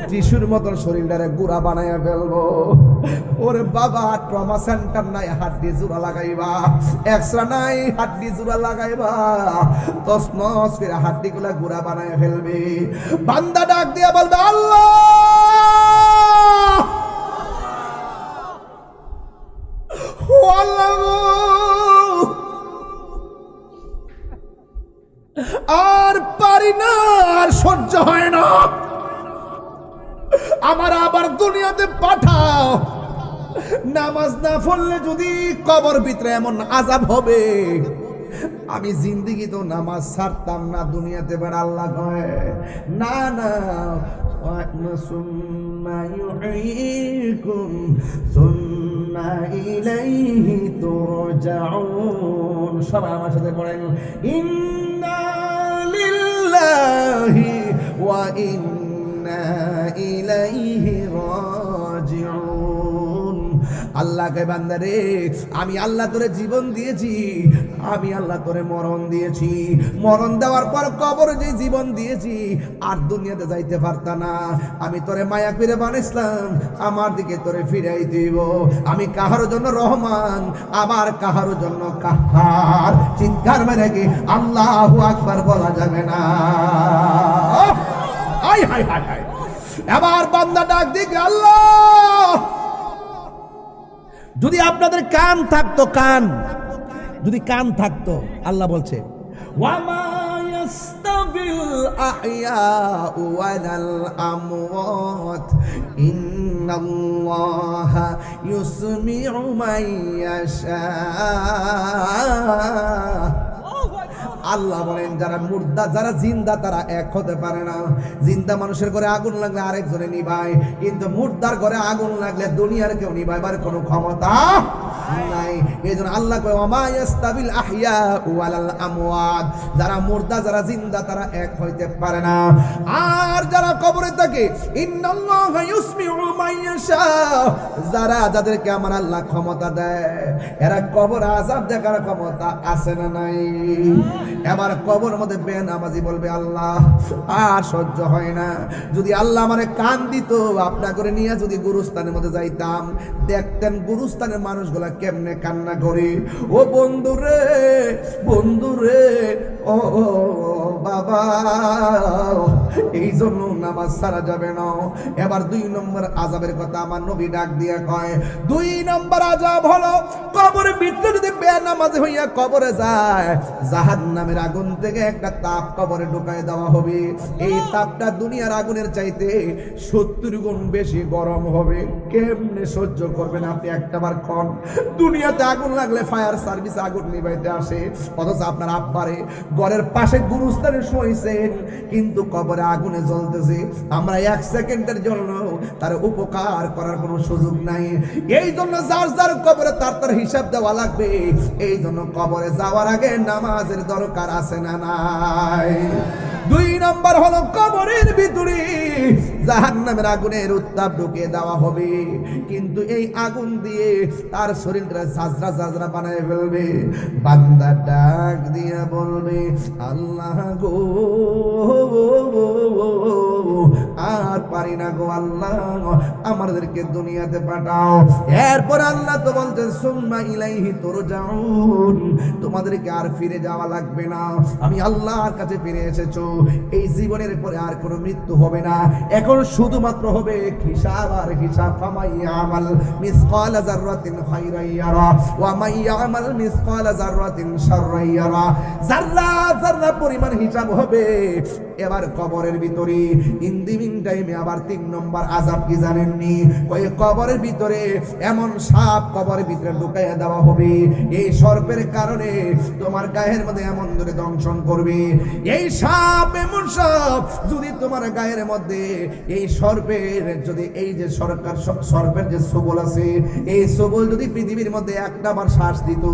টিস্যুর মতন শরীরটারে গুড়া বানাইয়া ফেলবো। ওরে বাবা ট্রমা সেন্টার নাই, হাড্ডি জোড়া লাগাইবা, এক্সরা নাই, হাড্ডি জোড়া লাগাইবা, তসনস করে হাড্ডিগুলা গুড়া বানাইয়া ফেলবে। বান্দা ডাক দিয়া বলবে আল্লাহ আর পারি না, আর সহ্য হয় না, আমার আবার দুনিয়াতে পাঠাও। নামাজ না পড়লে যদি কবর ভিতরে এমন আযাব হবে, আমি জিন্দেগি তো নামাজ ছাড়তাম না দুনিয়াতে। বেড়া আল্লাহ কয় না না, সুম্মা ইউহয়িকুম সুম্মা ইলাইহি তুরজাউন। সবাই আমার সাথে পড়েন ইন্না লিল্লাহি ওয়া ইন্না ইলাইহি রাজিউন। আল্লাহকে বান্দারে আমি আল্লাহ তোরে জীবন দিয়েছি, আমি আল্লাহ তোরে মরণ দিয়েছি, মরণ দেওয়ার পর কবরে যে জীবন দিয়েছি আর দুনিয়াতে যাইতে পারতা না। আমি তোরে মায়া করে বানাইছিলাম, আমার দিকে তোরে ফিরাই দিব। আমি কাহার জন্য রহমান, আবার কাহার জন্য কাহার। চিৎকার মেরে কি আল্লাহু আকবার বলা যাবে না? High high high high. এবার বান্দা ডাক দিকে আল্লাহ, যদি আপনাদের কান থাকতো, কান যদি কান থাকতো, আল্লাহ বলছে ওয়ামা ইয়াস্তাবিল আহইয়াউ ওয়ালাল আমওয়াত ইন্নাল্লাহা ইউসমিউ মান ইয়াশা। আল্লাহ বলেন যারা মুর্দা যারা জিন্দা তারা এক হতে পারে না। জিন্দা মানুষের ঘরে আগুন লাগলে আরেকজনে নিভায়, কিন্তু মুর্দার ঘরে আগুন লাগলে দুনিয়ার কেউ নিভাইবার কোনো ক্ষমতা নাই। এই জন্য আল্লাহ কয় ওয়া মা ইয়াস্তাবিল আহইয়া ওয়ালাল আমওয়াত, যারা মুর্দা যারা জিন্দা তারা এক হইতে পারে না। আর যারা কবরে থাকে ইন্নাল্লাহা ইউসমিউ মান ইয়াশা, যারা যাদেরকে আমার আল্লাহ ক্ষমতা দেয় এরা কবর আযাব দেখার ক্ষমতা আছে না নাই? এবার কবর মধ্যে বেনামাজি বলবে আল্লাহ আর সহ্য হয় না, যদি আল্লাহ আমারে কান দিত আপনা করে নিয়ে যদি গুরুস্থানের মধ্যে যাইতাম, দেখতেন গুরুস্থানের মানুষগুলা কেমনে কান্না করে। ও বন্ধুরে বন্ধুরে ও বাবা, এই জন্য নামাজ ছাড়া যাবে না। এবার 2 নম্বর আযাবের কথা আমার নবী ডাক দিয়ে কয়, 2 নম্বর আযাব হলো কবরের ভিতরে যদি বেনামাজি হইয়া কবরে যায়, জাহান্নামের আগুন থেকে একটা তাপ কবরে ঢুকায় দেওয়া হবে। এই তাপটা দুনিয়ার আগুনের চাইতে 70 গুণ বেশি গরম হবে। কেমনে সহ্য করবেন আপনি একটাবার কোন? দুনিয়াতে আগুন লাগলে ফায়ার সার্ভিস আগুন নিভাইতে আসে, অথচ আপনার আব্বারে ঘরের পাশে গুরুস্থানে শুয়েছেন, কিন্তু কবরে আগুনে জ্বলতেছে। আমরা 1 সেকেন্ডের জন্য তার উপকার করার কোনো সুযোগ নাই। এই জন্য যার যার কবরে তার তার হিসাব দেওয়া লাগবে। এই জন্য কবরে যাওয়ার আগে নামাজের দরকার আছে না নাই? 2 নম্বর হলো কবরের ভিতরে জাহান্নামের আগুনের উত্তাপ ঢুকিয়ে দেওয়া হবে, কিন্তু এই আগুন দিয়ে তার শরীরটা ঝাঁঝরা ঝাঁঝরা বানায় ফেলবে। বান্দা ডাক দিয়ে বলবে আল্লাহ গো আর পারি না গো আল্লাহ, আমাদেরকে দুনিয়াতে পাঠাও। এরপর আল্লাহ তো বলতেন সুম্মা ইলাইহি তুরজাউন, তোমাদেরকে আর ফিরে যাওয়া লাগবে না, আমি আল্লাহর কাছে ফিরে এসেছো। এই জীবনের পরে আর কোনো মৃত্যু হবে না, এখন শুধুমাত্র হবে হিসাব আর হিসাব। ফামাইয়ামাল মিসকালা যাররাতিন খায়রান ইয়ারা ওয়া মাইয়ামাল মিসকালা যাররাতিন শাররান ইয়ারা, যাররা যাররা পরিমাণ হিসাব হবে। এবার কবরের ভিতরে ইন্দিমিন টাইমে আবার 3 নম্বর আযাব কি জানেননি? ওই কবরের ভিতরে এমন সাপ কবরের ভিতরে ঢুকাইয়া দেওয়া হবে, এই সর্পের কারণে তোমার গায়ের মধ্যে এমন ধরে দংশন করবে। এই সাপ এমন সাপ যদি তোমার গায়ের মধ্যে এই সর্পের যদি এই যে সর্পের যে সবল আছে, এই সবল যদি পৃথিবীর মধ্যে একটাবার শ্বাস দিত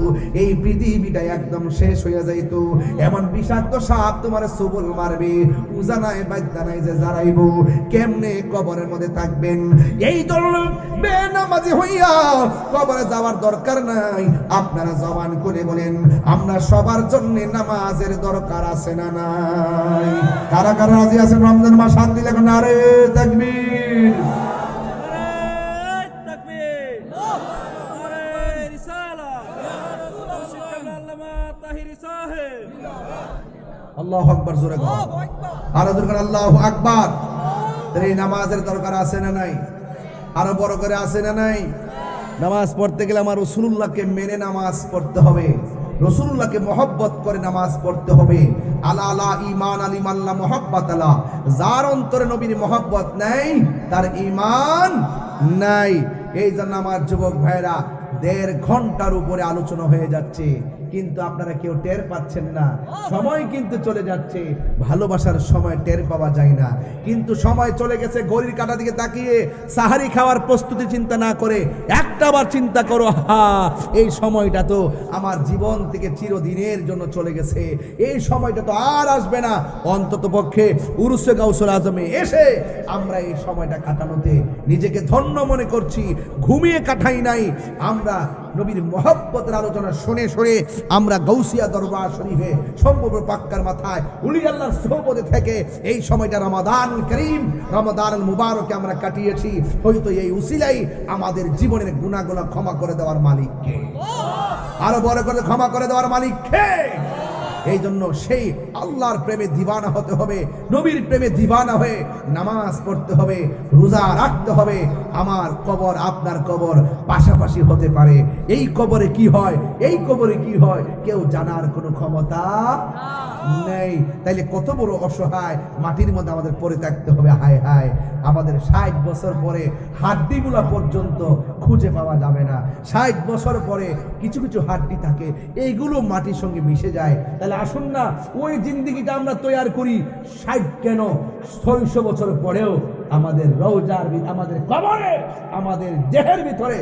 এই পৃথিবীটা একদম শেষ হয়ে যাইত। এমন বিষাক্ত সাপ তোমার সবল মারবে, উজানায় বাদ্দানায় যে জারাইব। কেমনে কবরের মধ্যে থাকবেন? এই জন্য বেনামাজি হইয়া কবরে যাওয়ার দরকার নাই। আপনারা জবান করে বলেন আমরা সবার জন্য নামাজের দরকার আছে না নাই? কারা কারা রাজি আছেন রমজান মাস হাত দিলে নারে তাকবীর? আল্লাহু আকবার, জোরে বলো আরো জোরে বলো আল্লাহু আকবার। এই নামাজের দরকার আছে না নাই? আরো বড় করে আছে না নাই? নামাজ পড়তে গেলে আমার রাসূলুল্লাহকে মেনে নামাজ পড়তে হবে, রাসূলুল্লাহকে মহব্বত করে নামাজ পড়তে হবে। আলা আলা ঈমান আলিমাল্লাহ মুহাব্বাত আলা, যার অন্তরে নবীর মহব্বত নাই তার ঈমান নাই। এই জন্য আমার যুবক ভাইরা 1.5 ঘন্টার উপরে আলোচনা হয়ে যাচ্ছে, কিন্তু আপনারা কেউ টের পাচ্ছেন না। সময় কিন্তু চলে যাচ্ছে, ভালোবাসার সময় টের পাওয়া যায় না। কিন্তু সময় চলে গেছে, ঘড়ির কাঁটা দিকে তাকিয়ে সাহারি খাওয়ার প্রস্তুতি চিন্তা না করে একটাবার চিন্তা করো, হা এই সময়টা তো আমার জীবন থেকে চিরদিনের জন্য চলে গেছে, এই সময়টা তো আর আসবে না। অন্তত পক্ষে উরুসে গাউসুল আজমে এসে আমরা এই সময়টা কাটানোতে নিজেকে ধন্য মনে করছি, ঘুমিয়ে কাটাই নাই। আমরা নবীর মহব্বতের আলোচনা শুনে শুনে আমরা গাউসিয়া দরবার শরীফে সম্ভব পাক্কার মাথায় উলি আল্লাহর সোহবতে থেকে এই সময়টা রমাদান করিম, রমাদান মুবারকে আমরা কাটিয়েছি। হয়তো এই উসিলাই আমাদের জীবনের গুনাহগুলো ক্ষমা করে দেওয়ার মালিক কে? আরো বড় করে ক্ষমা করে দেওয়ার মালিক কে? এই জন্য সেই আল্লাহর প্রেমে দিওয়ানা হতে হবে, নবীর প্রেমে দিওয়ানা হয়ে নামাজ পড়তে হবে, রোজা রাখতে হবে। আমার কবর আপনার কবর পাশাপাশি হতে পারে। এই কবরে কি হয়, এই কবরে কি হয় কেউ জানার কোনো ক্ষমতা নেই। তাইলে কত বড় অসহায় মাটির মধ্যে আমাদের পড়ে থাকতে হবে। হায় হায়, আমাদের 60 বছর পরে হাড্ডিগুলা পর্যন্ত খুঁজে পাওয়া যাবে না। 60 বছর পরে কিছু কিছু হাড্ডি থাকে, এইগুলো মাটির সঙ্গে মিশে যায়। তাহলে আসুন না ওই জিন্দেগিটা আমরা তৈরি করি। 60 কেন, 600 বছর পরেও আমাদের রওজার আমাদের কবরে, আমাদের দেহের ভিতরে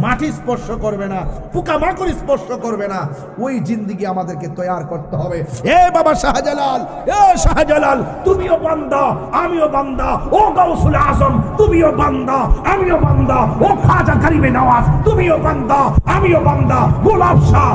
মাটি স্পর্শ করবে না, পোকামাকড় স্পর্শ করবে না। ওই জিন্দেগি আমাদেরকে তৈরি করতে হবে। এ বাবা শাহজালাল, এ শাহজালাল, তুমিও বান্দা আমিও বান্দা। ও গাউসুল আজম, তুমিও বান্দা আমিও বান্দা। ও খাজা গরিবে নওয়াজ, তুমিও বান্দা আমিও বান্দা। গোলাপ শাহ,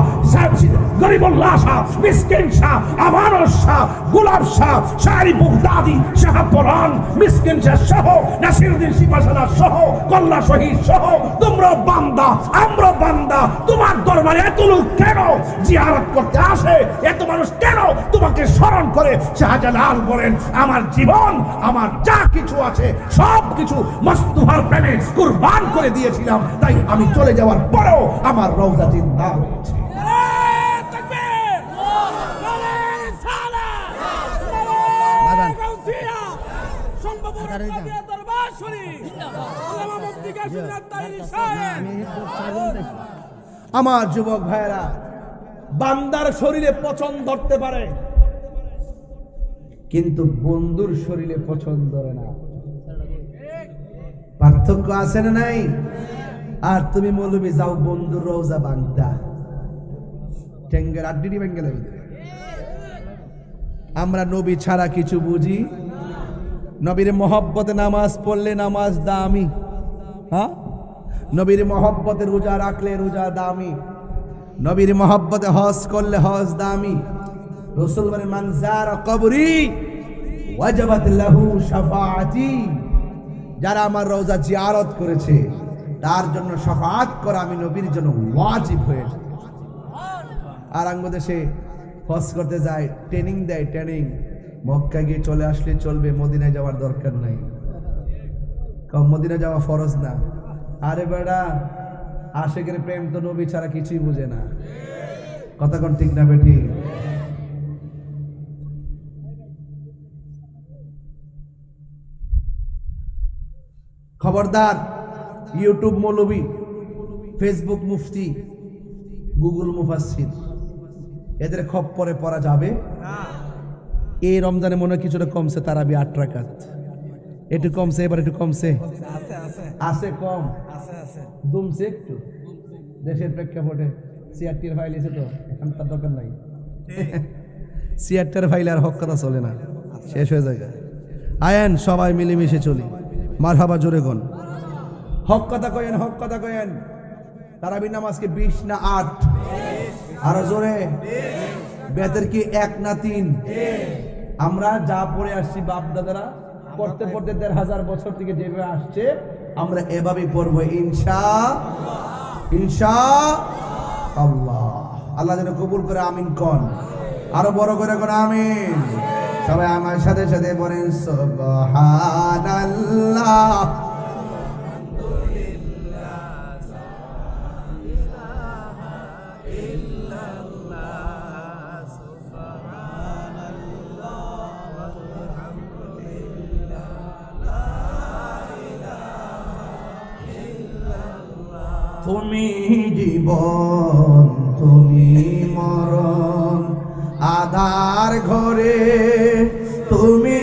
গরিবুল্লাহ শাহ, মিসকিন শাহ, আমানত শাহ, গোলাপ শাহ, শাহরি বুগদাদি, শাহ পরান, মিসকিন শাহ সহ, নাসিরউদ্দিন শিপাশালা সহ, কল্লা শহীদ সহ, তোমরা বান্দা আমরা বান্দা। তোমার দরবারে এত লোক কেন জিয়ারত করতে আসে? এত মানুষ কেন তোমাকে স্মরণ করে? শাহজালাল বলেন, আমার জীবন, আমার যা কিছু আছে সব কিছু মস্তফার প্রেমে কুরবান করে দিয়েছিলাম। তাই আমি চলে যাওয়ার পরেও আমার রওজা জিন্দা রয়েছে। আমার যুবক ভাইরা, বান্দার শরীরে পছন্দ ধরতে পারে কিন্তু বন্ধুর শরীরে পছন্দ ধরে না। পার্থক্য আছে না নাই? আর তুমি মৌলবি যাও বন্ধুর রওজা বাংতা টেঙ্গের আড্ডি ভেঙ্গে লাগবে। আমরা নবী ছাড়া কিছু বুঝি? নবীর মহব্বতে নামাজ পড়লে নামাজ দামি, হ্যাঁ? নবীর মহব্বতে রোজা রাখলে রোজা দামি, নবীর মহব্বতে হজ করলে হজ দামি। রাসূল বলেন, মান যারা কবরি ওয়াজাবাত লাহু শাফাআতি, যারা আমার রওজা জিয়ারত করেছে তার জন্য শাফাআত করা আমি নবীর জন্য ওয়াজিব হয়েছে। আর বাংলাদেশে হজ করতে যায়, ট্রেনিং দেয়, ট্রেনিং। মক্কা গিয়ে চলে আসলে চলবে, মদিনায় যাওয়ার দরকার নাই। কম মদিনা যাওয়া ফরজ না। আরে বেড়া, আশেকের প্রেম তো নবী ছাড়া কিছুই বুঝে না। কথা কোন ঠিক না বেঠি? খবরদার, ইউটিউব মৌলবী, ফেসবুক মুফতি, গুগল মুফাসসির, এদের খপ্পরে পড়া যাবে না। এই রমজানে মনে হয় কিছুটা কমছে, তারাবি 8 রাকাত একটু কমছে, এবার একটু কমছে, আছে কম, দুমছে একটু দেশের প্রেক্ষাপটে। সিআরটির ফাইল এসে তো এখন তার দরকার নাই। সিআরটির ফাইল আর হক কথা চলে না, শেষ হয়ে যায়। আয়েন সবাই মিলেমিশে চলি, মারহাবা জোরে গন, হক কথা কয়েন, হক কথা কয়েন। তারাবি নামাজকে 20 না 8? আরো জোরে। বেতের কি 1 না 3? আমরা যা পড়ে আসছি বাপ দাদারা পড়তে পড়তে 1500 বছর থেকে যেভাবে আসছে, আমরা এভাবেই পড়বো ইনশাআল্লাহ। আল্লাহ যেন কবুল করে, আমিন কোন। আরো বড় করে কোন আমিন। সবাই আমার সাথে সাথে বলেন সুবহানাল্লাহ। তুমি জীবন, তুমি মরণ, আধার ঘরে তুমি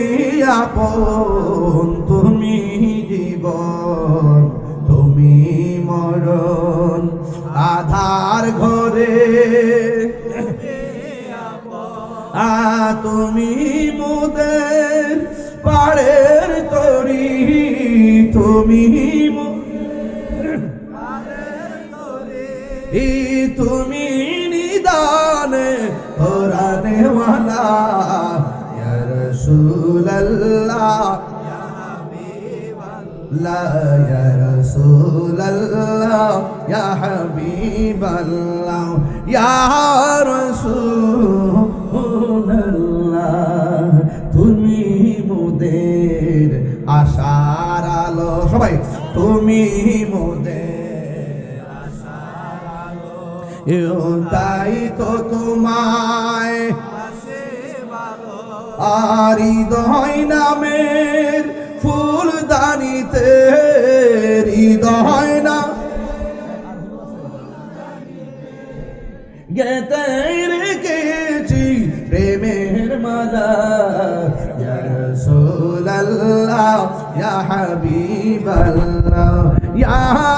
আপন। তুমি জীবন, তুমি মরণ, আধার ঘরে তুমি মোদের পাড়ের তরি। তুমি তুমি নিদানে কোরআনে ওয়ালা, ইয়া রাসূলুল্লাহ, ইয়া রাসূলুল্লাহ, ইয়া হাবিবাল্লাহ, ইয়া রাসূলুল্লাহ। তুমি মোদের আশার আলো, সবাই তুমি মোদের তাই তো তোমায় আর হৃদয় নামের ফুলদানিতে হৃদয় না গেতে রেখেছি প্রেমের মালা ইয়া রাসূলুল্লাহ ইয়া হাবিবাল্লাহ ইয়া